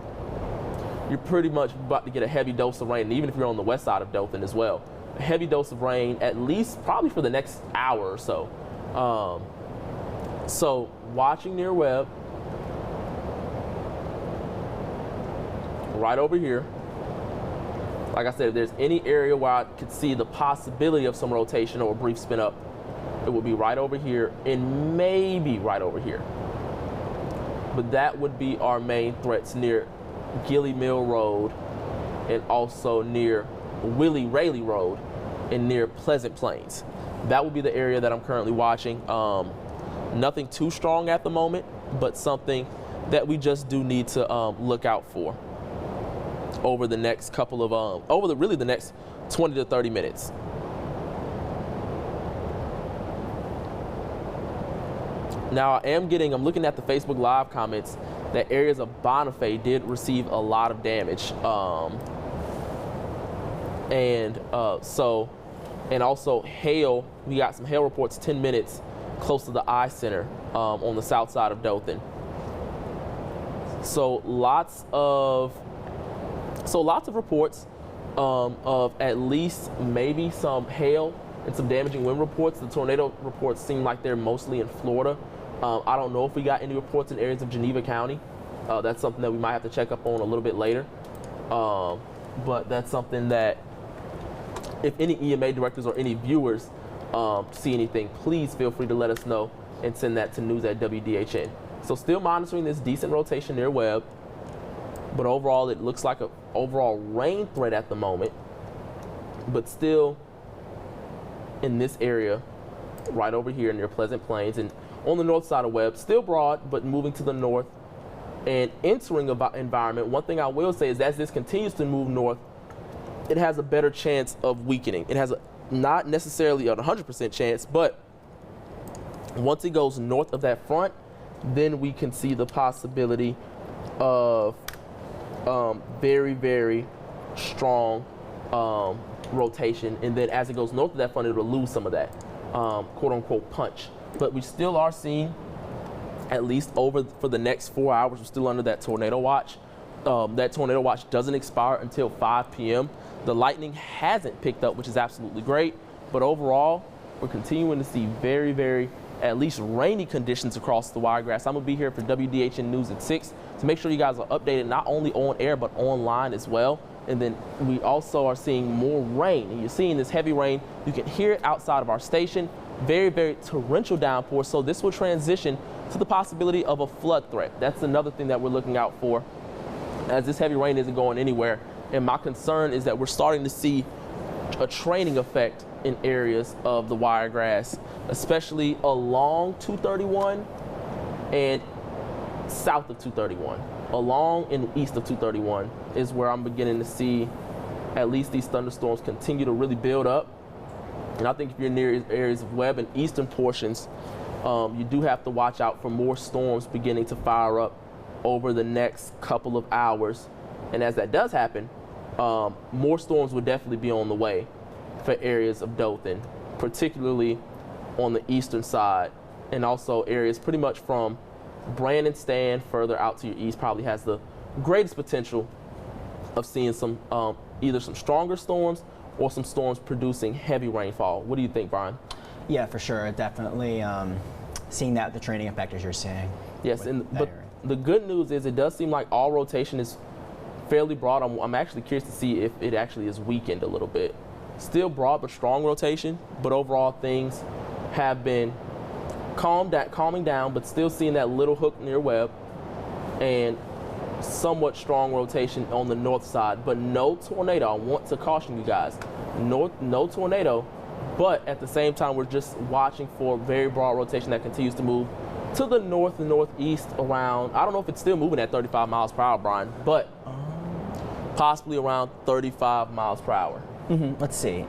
you're pretty much about to get a heavy dose of rain. And even if you're on the west side of Dothan as well, a heavy dose of rain, at least probably for the next hour or so. So watching near Webb, right over here. Like I said, if there's any area where I could see the possibility of some rotation or a brief spin up, it would be right over here and maybe right over here. But that would be our main threats near Gilly Mill Road and also near Willie Rayleigh Road and near Pleasant Plains. That would be the area that I'm currently watching. Nothing too strong at the moment, but something that we just do need to look out for over the next couple of, really the next 20 to 30 minutes. Now I'm looking at the Facebook Live comments that areas of Bonifay did receive a lot of damage. And also hail, we got some hail reports 10 minutes close to the I Center on the south side of Dothan. So lots of reports of at least maybe some hail and some damaging wind reports. The tornado reports seem like they're mostly in Florida. I don't know if we got any reports in areas of Geneva County. That's something that we might have to check up on a little bit later. But that's something that if any EMA directors or any viewers see anything, please feel free to let us know and send that to news@WDHN. So still monitoring this decent rotation near Webb. but overall it looks like an overall rain threat at the moment, but still in this area right over here near Pleasant Plains and on the north side of Webb, still broad, but moving to the north and entering an environment. One thing I will say is as this continues to move north, it has a better chance of weakening. It has not necessarily a 100% chance, but once it goes north of that front, then we can see the possibility of very, very strong rotation. And then as it goes north of that front, it'll lose some of that quote unquote punch. But we still are seeing, at least for the next 4 hours, we're still under that tornado watch. That tornado watch doesn't expire until 5 p.m. The lightning hasn't picked up, which is absolutely great. But overall, we're continuing to see very, very, at least rainy conditions across the Wiregrass. I'm going to be here for WDHN News at 6 to make sure you guys are updated not only on air, but online as well. And then we also are seeing more rain. And you're seeing this heavy rain. You can hear it outside of our station. Very, very torrential downpour. So this will transition to the possibility of a flood threat. That's another thing that we're looking out for, as this heavy rain isn't going anywhere. And my concern is that we're starting to see a training effect in areas of the Wiregrass, especially along 231 and south of 231. Along and east of 231 is where I'm beginning to see at least these thunderstorms continue to really build up. And I think if you're near areas of Webb and eastern portions, you do have to watch out for more storms beginning to fire up over the next couple of hours. And as that does happen, more storms will definitely be on the way for areas of Dothan, particularly on the eastern side, and also areas pretty much from Brandon Stand further out to your east probably has the greatest potential of seeing some either some stronger storms or some storms producing heavy rainfall. What do you think, Brian? Yeah, for sure. Definitely seeing that, the training effect as you're saying. Yes, but the good news is it does seem like all rotation is fairly broad. I'm actually curious to see if it actually is weakened a little bit. Still broad but strong rotation, but overall things have been calming down, but still seeing that little hook near Webb and somewhat strong rotation on the north side, but no tornado. I want to caution you guys, no tornado, but at the same time we're just watching for very broad rotation that continues to move to the north and northeast around, I don't know if it's still moving at 35 miles per hour, Brian, but possibly around 35 miles per hour. Let's see.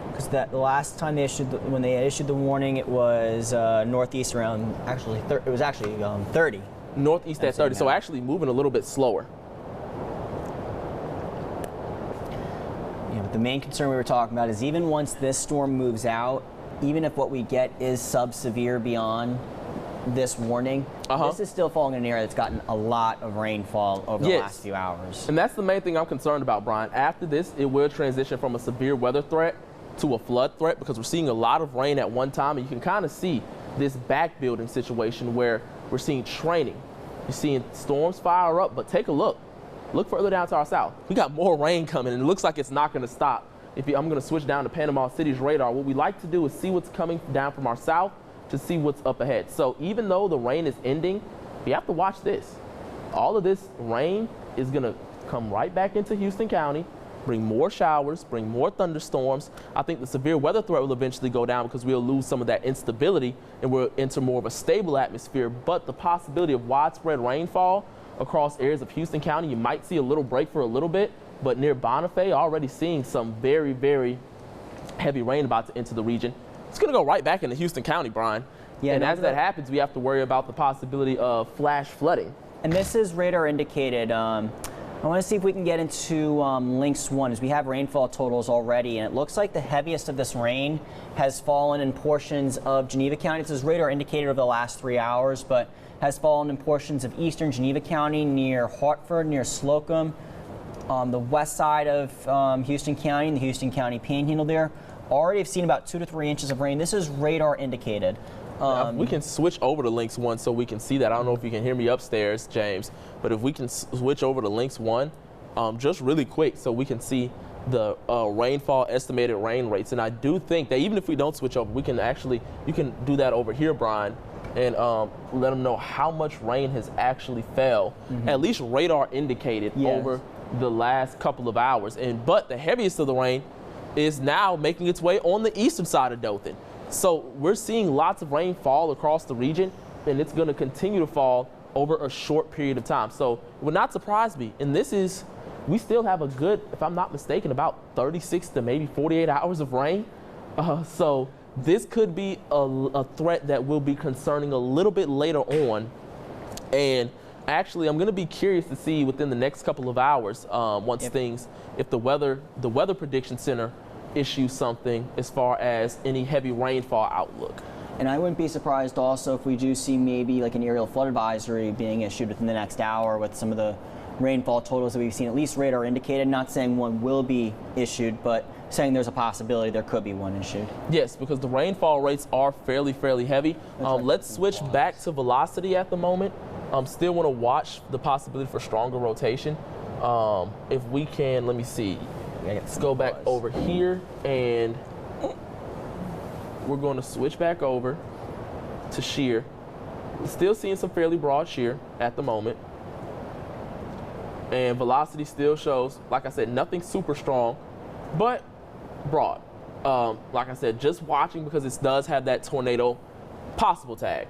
Because the last time when they issued the warning, it was northeast around it was actually 30. Northeast at 30, so actually moving a little bit slower. Yeah, but the main concern we were talking about is even once this storm moves out, even if what we get is sub-severe beyond this warning, this is still falling in an area that's gotten a lot of rainfall over the last few hours. And that's the main thing I'm concerned about, Brian. After this, it will transition from a severe weather threat to a flood threat because we're seeing a lot of rain at one time, and you can kind of see this back building situation where we're seeing training. You're seeing storms fire up, but take a look. Look further down to our south. We got more rain coming, and it looks like it's not going to stop. I'm going to switch down to Panama City's radar. What we like to do is see what's coming down from our south to see what's up ahead. So even though the rain is ending, we have to watch this. All of this rain is going to come right back into Houston County, bring more showers, bring more thunderstorms. I think the severe weather threat will eventually go down because we'll lose some of that instability and we'll enter more of a stable atmosphere. But the possibility of widespread rainfall across areas of Houston County, you might see a little break for a little bit, but near Bonifay, already seeing some very, very heavy rain about to enter the region. It's going to go right back into Houston County, Brian. Yeah, and as that happens, we have to worry about the possibility of flash flooding. And this is radar indicated. I want to see if we can get into links 1, as we have rainfall totals already, and it looks like the heaviest of this rain has fallen in portions of Geneva County. This is radar indicated over the last 3 hours, but has fallen in portions of eastern Geneva County, near Hartford, near Slocum, the west side of Houston County, and the Houston County Panhandle there. Already have seen about 2 to 3 inches of rain. This is radar indicated. We can switch over to links 1 so we can see that. I don't know if you can hear me upstairs, James, but if we can switch over to links 1, just really quick so we can see the rainfall estimated rain rates. And I do think that even if we don't switch over, we can actually, you can do that over here, Brian, and let them know how much rain has actually fell, at least radar indicated, over the last couple of hours. But the heaviest of the rain is now making its way on the eastern side of Dothan. So we're seeing lots of rain fall across the region, and it's going to continue to fall over a short period of time. So it would not surprise me. And we still have a good, if I'm not mistaken, about 36 to maybe 48 hours of rain. So this could be a threat that will be concerning a little bit later on. And actually, I'm going to be curious to see within the next couple of hours, if the Weather Prediction Center issues something as far as any heavy rainfall outlook. And I wouldn't be surprised also if we do see maybe like an aerial flood advisory being issued within the next hour with some of the rainfall totals that we've seen, at least radar indicated, not saying one will be issued, but saying there's a possibility there could be one issued. Yes, because the rainfall rates are fairly heavy. Let's switch back to velocity at the moment. Still want to watch the possibility for stronger rotation. If we can, let me see. Let's go back over here, and we're going to switch back over to shear. Still seeing some fairly broad shear at the moment. And velocity still shows, like I said, nothing super strong, but broad. Like I said, just watching because it does have that tornado possible tag.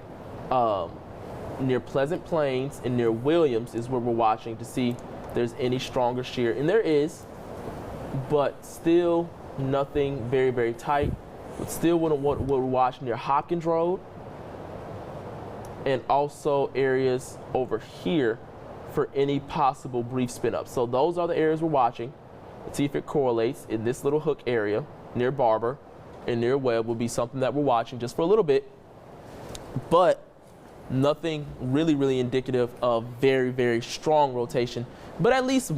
Near Pleasant Plains and near Williams is where we're watching to see if there's any stronger shear. And there is, but still nothing very tight. But still what we're watching near Hopkins Road and also areas over here for any possible brief spin up. So those are the areas we're watching. Let's see if it correlates. In this little hook area near Barber and near Webb will be something that we're watching just for a little bit, but nothing really indicative of very strong rotation, but at least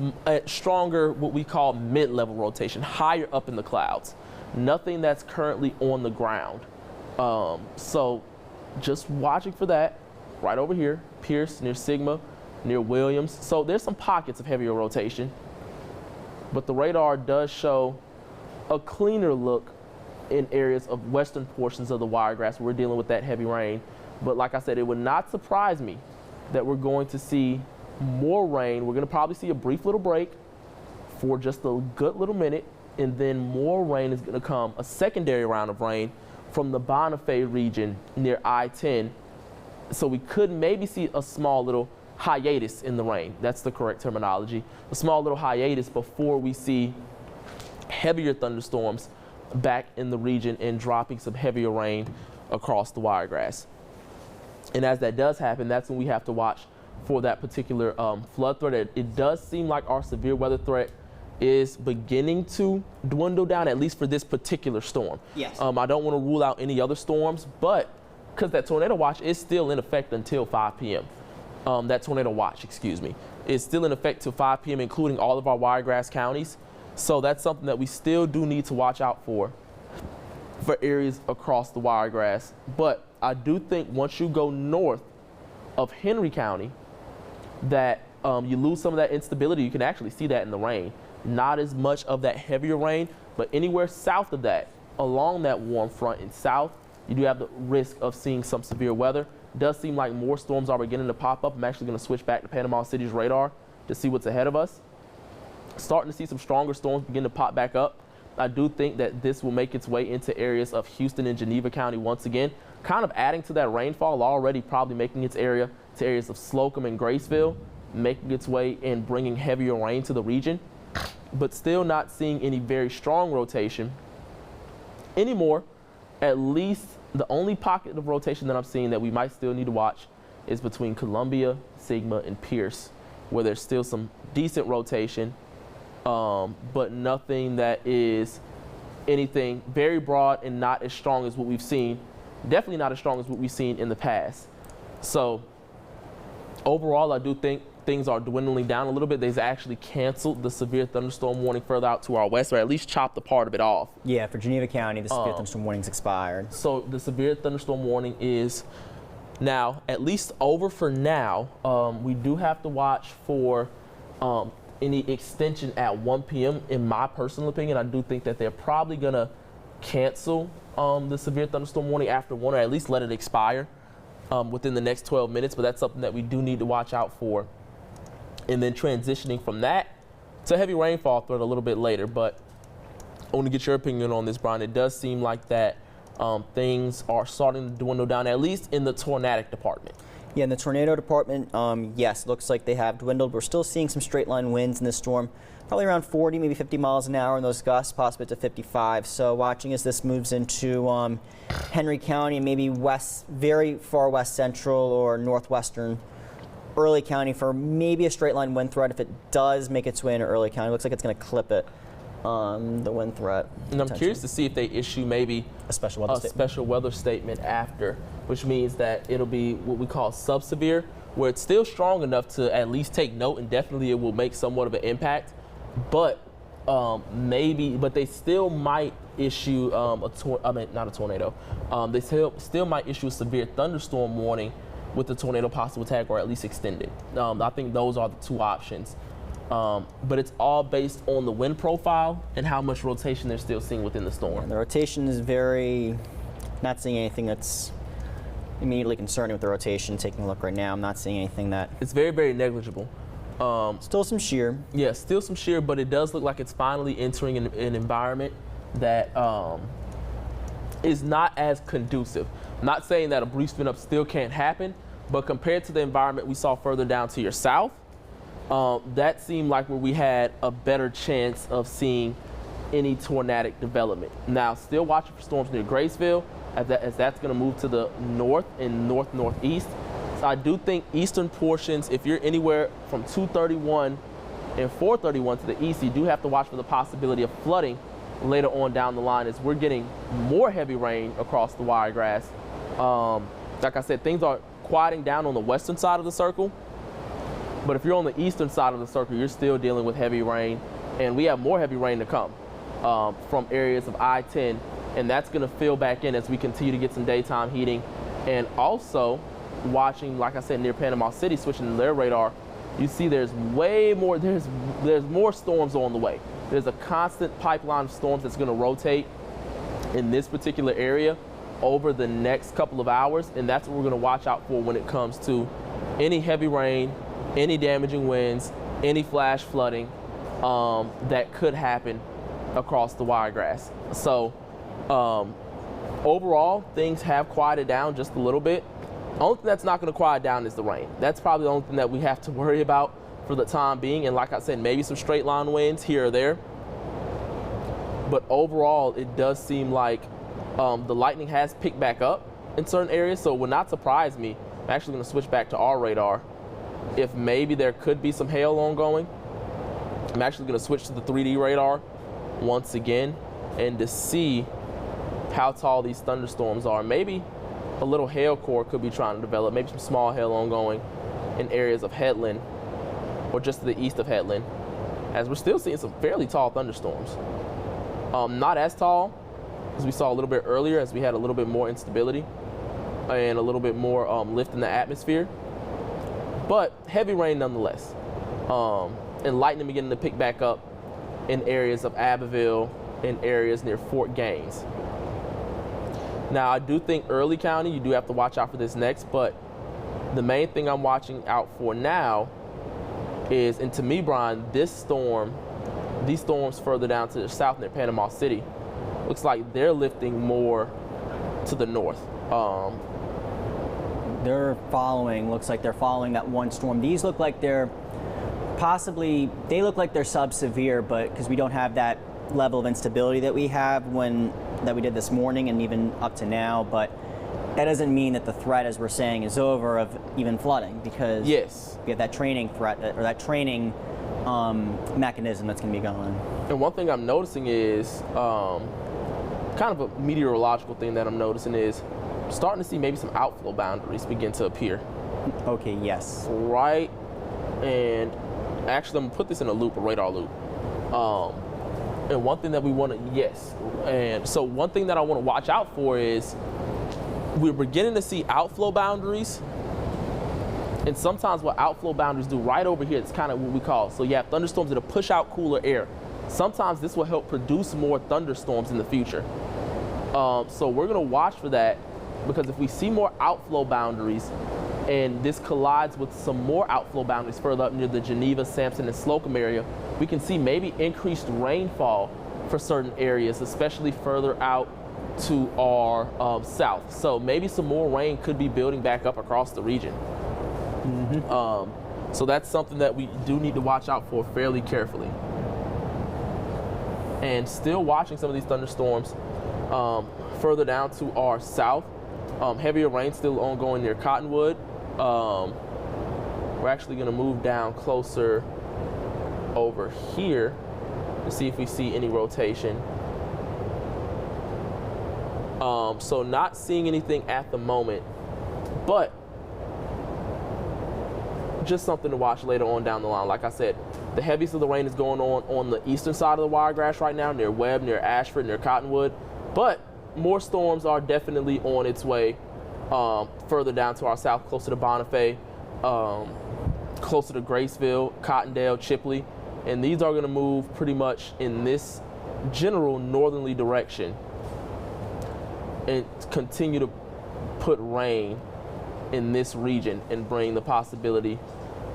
stronger what we call mid-level rotation, higher up in the clouds. Nothing that's currently on the ground. So just watching for that right over here, Pierce near Sigma, near Williams. So there's some pockets of heavier rotation, but the radar does show a cleaner look in areas of western portions of the Wiregrass where we're dealing with that heavy rain. But like I said, it would not surprise me that we're going to see more rain. We're going to probably see a brief little break for just a good little minute, and then more rain is going to come, a secondary round of rain from the Bonifay region near I-10. So we could maybe see a small little hiatus in the rain. That's the correct terminology. A small little hiatus before we see heavier thunderstorms back in the region and dropping some heavier rain across the Wiregrass. And as that does happen, that's when we have to watch for that particular flood threat. It does seem like our severe weather threat is beginning to dwindle down, at least for this particular storm. Yes. I don't want to rule out any other storms, but because that tornado watch is still in effect until 5 p.m. That tornado watch, excuse me, is still in effect till 5 p.m., including all of our Wiregrass counties. So that's something that we still do need to watch out for areas across the Wiregrass. But I do think once you go north of Henry County that you lose some of that instability. You can actually see that in the rain. Not as much of that heavier rain, but anywhere south of that, along that warm front and south, you do have the risk of seeing some severe weather. It does seem like more storms are beginning to pop up. I'm actually going to switch back to Panama City's radar to see what's ahead of us. Starting to see some stronger storms begin to pop back up. I do think that this will make its way into areas of Houston and Geneva County once again, kind of adding to that rainfall, already probably making its area to areas of Slocum and Graceville, making its way and bringing heavier rain to the region, but still not seeing any very strong rotation anymore. At least the only pocket of rotation that I'm seeing that we might still need to watch is between Columbia, Sigma, and Pierce, where there's still some decent rotation, but nothing that is anything very broad and not as strong as what we've seen. Definitely not as strong as what we've seen in the past. So overall, I do think things are dwindling down a little bit. They've actually canceled the severe thunderstorm warning further out to our west, or at least chopped a part of it off. Yeah, for Geneva County, the severe thunderstorm warning's expired. So the severe thunderstorm warning is now at least over for now. We do have to watch for any extension at 1 p.m. In my personal opinion, I do think that they're probably going to cancel the severe thunderstorm warning after 1, or at least let it expire. within the next 12 minutes, but that's something that we do need to watch out for. And then transitioning from that to heavy rainfall threat a little bit later. But I want to get your opinion on this, Brian. It does seem like that things are starting to dwindle down, at least in the tornadic department. Yeah, in the tornado department, yes, looks like they have dwindled. We're still seeing some straight line winds in this storm, probably around 40, maybe 50 miles an hour in those gusts, possibly to 55. So watching as this moves into Henry County and maybe very far west central or northwestern Early County for maybe a straight line wind threat. If it does make its way into Early County, it looks like it's going to clip it, the wind threat. And I'm curious to see if they issue maybe a special weather statement after, which means that it'll be what we call sub-severe, where it's still strong enough to at least take note, and definitely it will make somewhat of an impact. But but they still might issue not a tornado. They still might issue a severe thunderstorm warning with the tornado possible attack, or at least extended. I think those are the two options. But it's all based on the wind profile and how much rotation they're still seeing within the storm. And the rotation is not seeing anything that's immediately concerning with the rotation. Taking a look right now, I'm not seeing anything that. It's very, very negligible. Still some shear. Yeah, still some shear, but it does look like it's finally entering an environment that is not as conducive. I'm not saying that a brief spin up still can't happen, but compared to the environment we saw further down to your south, that seemed like where we had a better chance of seeing any tornadic development. Now, still watching for storms near Graceville, as that's going to move to the north and northeast. So I do think eastern portions, if you're anywhere from 231 and 431 to the east, you do have to watch for the possibility of flooding later on down the line, as we're getting more heavy rain across the Wiregrass. Like I said, things are quieting down on the western side of the circle, but if you're on the eastern side of the circle, you're still dealing with heavy rain, and we have more heavy rain to come from areas of I-10, and that's going to fill back in as we continue to get some daytime heating. And also watching, like I said, near Panama City, switching to their radar, you see there's way more, there's more storms on the way. There's a constant pipeline of storms that's going to rotate in this particular area over the next couple of hours, and that's what we're going to watch out for when it comes to any heavy rain, any damaging winds, any flash flooding that could happen across the Wiregrass. So overall, things have quieted down just a little bit. The only thing that's not going to quiet down is the rain. That's probably the only thing that we have to worry about for the time being. And like I said, maybe some straight line winds here or there. But overall, it does seem like the lightning has picked back up in certain areas. So it would not surprise me. I'm actually going to switch back to our radar if maybe there could be some hail ongoing. I'm actually going to switch to the 3D radar once again and to see how tall these thunderstorms are. Maybe a little hail core could be trying to develop, maybe some small hail ongoing in areas of Headland or just to the east of Headland, as we're still seeing some fairly tall thunderstorms. Not as tall as we saw a little bit earlier, as we had a little bit more instability and a little bit more lift in the atmosphere, but heavy rain nonetheless. And lightning beginning to pick back up in areas of Abbeville and areas near Fort Gaines. Now, I do think Early County, you do have to watch out for this next, but the main thing I'm watching out for now is, and to me, Brian, these storms further down to the south near Panama City, looks like they're lifting more to the north. Looks like they're following that one storm. These look like they look like they're sub-severe, but because we don't have that level of instability that we did this morning and even up to now, but that doesn't mean that the threat, as we're saying, is over of even flooding, because yes, we have that training threat, or that training mechanism that's going to be going. And one thing I'm noticing is kind of a meteorological thing that I'm noticing is starting to see maybe some outflow boundaries begin to appear. Okay, yes. Right, and actually I'm going to put this in a radar loop. And one thing that we want to, one thing that I want to watch out for is we're beginning to see outflow boundaries. And sometimes what outflow boundaries do right over here, it's kind of what we call, so you have thunderstorms that'll push out cooler air. Sometimes this will help produce more thunderstorms in the future. So we're going to watch for that because if we see more outflow boundaries and this collides with some more outflow boundaries further up near the Geneva, Sampson, and Slocum area, we can see maybe increased rainfall for certain areas, especially further out to our south. So maybe some more rain could be building back up across the region. So that's something that we do need to watch out for fairly carefully. And still watching some of these thunderstorms further down to our south. Heavier rain still ongoing near Cottonwood. We're actually going to move down closer over here to see if we see any rotation. So not seeing anything at the moment, but just something to watch later on down the line. Like I said, the heaviest of the rain is going on the eastern side of the Wiregrass right now, near Webb, near Ashford, near Cottonwood. But more storms are definitely on its way further down to our south, closer to Bonifay, closer to Graceville, Cottondale, Chipley. And these are going to move pretty much in this general northerly direction and continue to put rain in this region and bring the possibility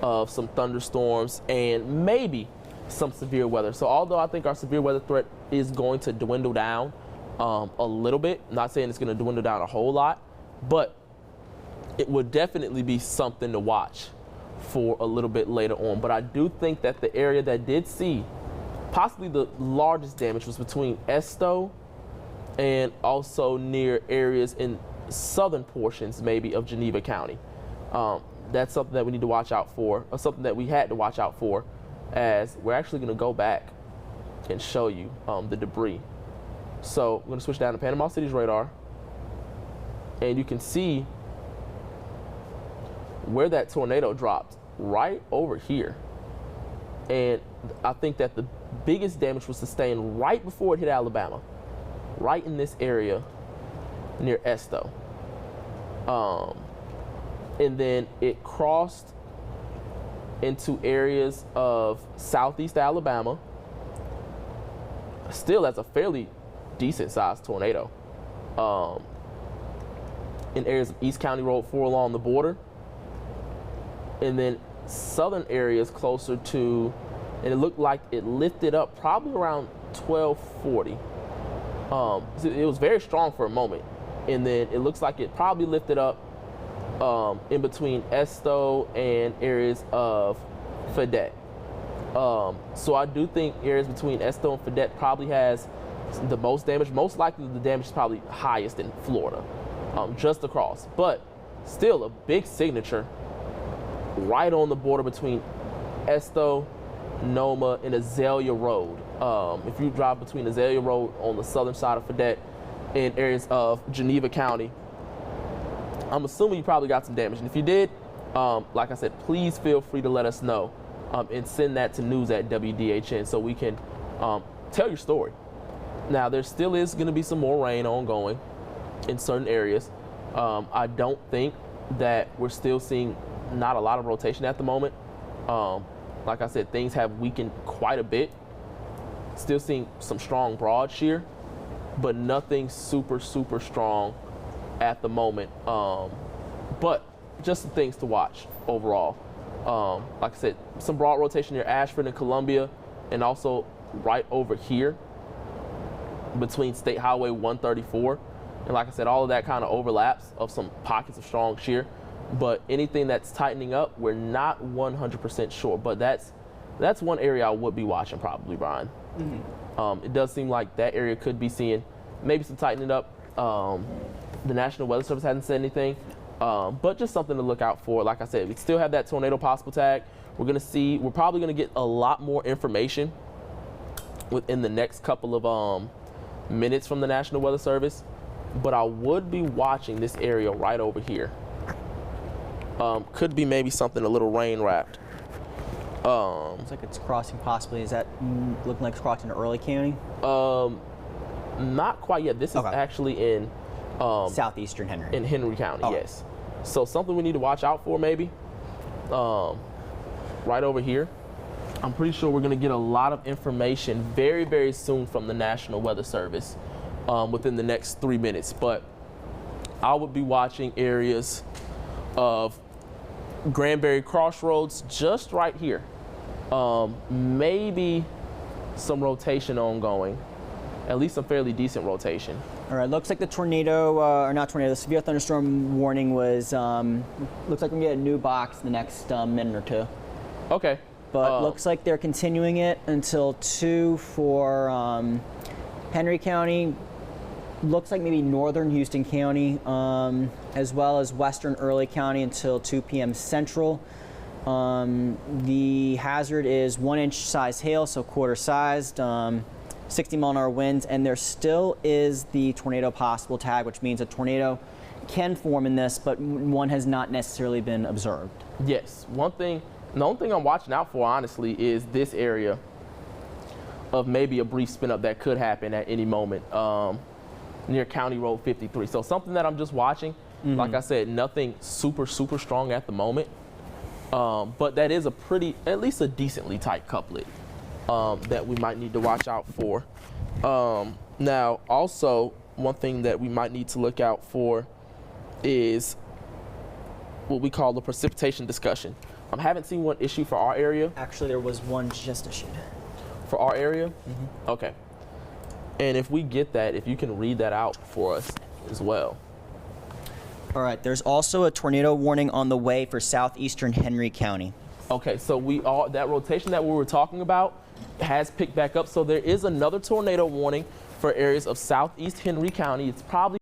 of some thunderstorms and maybe some severe weather. So although I think our severe weather threat is going to dwindle down a little bit, I'm not saying it's going to dwindle down a whole lot, but it would definitely be something to watch for a little bit later on. But I do think that the area that did see possibly the largest damage was between Esto and also near areas in southern portions maybe of Geneva County. That's something that we need to watch out for, or something that we had to watch out for, as we're actually going to go back and show you the debris. So we're going to switch down to Panama City's radar, and you can see where that tornado dropped right over here. And I think that the biggest damage was sustained right before it hit Alabama, right in this area near Esto. And then it crossed into areas of southeast Alabama. Still, that's a fairly decent sized tornado. In areas of East County Road 4 along the border. And then southern areas closer to, and it looked like it lifted up probably around 1240. It was very strong for a moment. And then it looks like it probably lifted up in between Esto and areas of Fayette. So I do think areas between Esto and Fayette probably has the most damage. Most likely the damage is probably highest in Florida, just across. But still a big signature right on the border between Esto, Noma, and Azalea Road. If you drive between Azalea Road on the southern side of Fayette in areas of Geneva County, I'm assuming you probably got some damage. And if you did, like I said, please feel free to let us know and send that to news@WDHN so we can tell your story. Now, there still is going to be some more rain ongoing in certain areas. I don't think that we're still seeing not a lot of rotation at the moment. Like I said, things have weakened quite a bit. Still seeing some strong broad shear, but nothing super, super strong at the moment. But just some things to watch overall. Like I said, some broad rotation near Ashford and Columbia, and also right over here between State Highway 134. And like I said, all of that kind of overlaps of some pockets of strong shear. But anything that's tightening up, we're not 100% sure. But that's one area I would be watching probably, Brian. Mm-hmm. It does seem like that area could be seeing maybe some tightening up. The National Weather Service hasn't said anything, but just something to look out for. Like I said, we still have that tornado possible tag. We're probably going to get a lot more information within the next couple of minutes from the National Weather Service. But I would be watching this area right over here. Could be maybe something a little rain wrapped. Looks like it's crossing possibly. Is that looking like it's crossing Early County? Not quite yet. This is actually in southeastern Henry. In Henry County, yes. So something we need to watch out for maybe. Right over here. I'm pretty sure we're going to get a lot of information very, very soon from the National Weather Service within the next 3 minutes. But I would be watching areas of Granbury Crossroads, just right here. Maybe some rotation ongoing, at least some fairly decent rotation. All right, looks like the tornado, or not tornado, the severe thunderstorm warning was, looks like we're gonna get a new box in the next minute or two. Okay. But looks like they're continuing it until 2 for Henry County. Looks like maybe northern Houston County, as well as western Early County until 2 p.m. Central. The hazard is 1-inch size hail, so quarter sized, 60-mile-an-hour winds, and there still is the tornado possible tag, which means a tornado can form in this, but one has not necessarily been observed. Yes, the only thing I'm watching out for, honestly, is this area of maybe a brief spin up that could happen at any moment near County Road 53. So something that I'm just watching. Like I said, nothing super strong at the moment, but that is at least a decently tight couplet that we might need to watch out for. Now, also, one thing that we might need to look out for is what we call the precipitation discussion. I haven't seen one issue for our area. Actually, there was one just issued. For our area? Okay. And if we get that, if you can read that out for us as well. All right, there's also a tornado warning on the way for southeastern Henry County. Okay, so that rotation that we were talking about has picked back up. So there is another tornado warning for areas of southeast Henry County. It's probably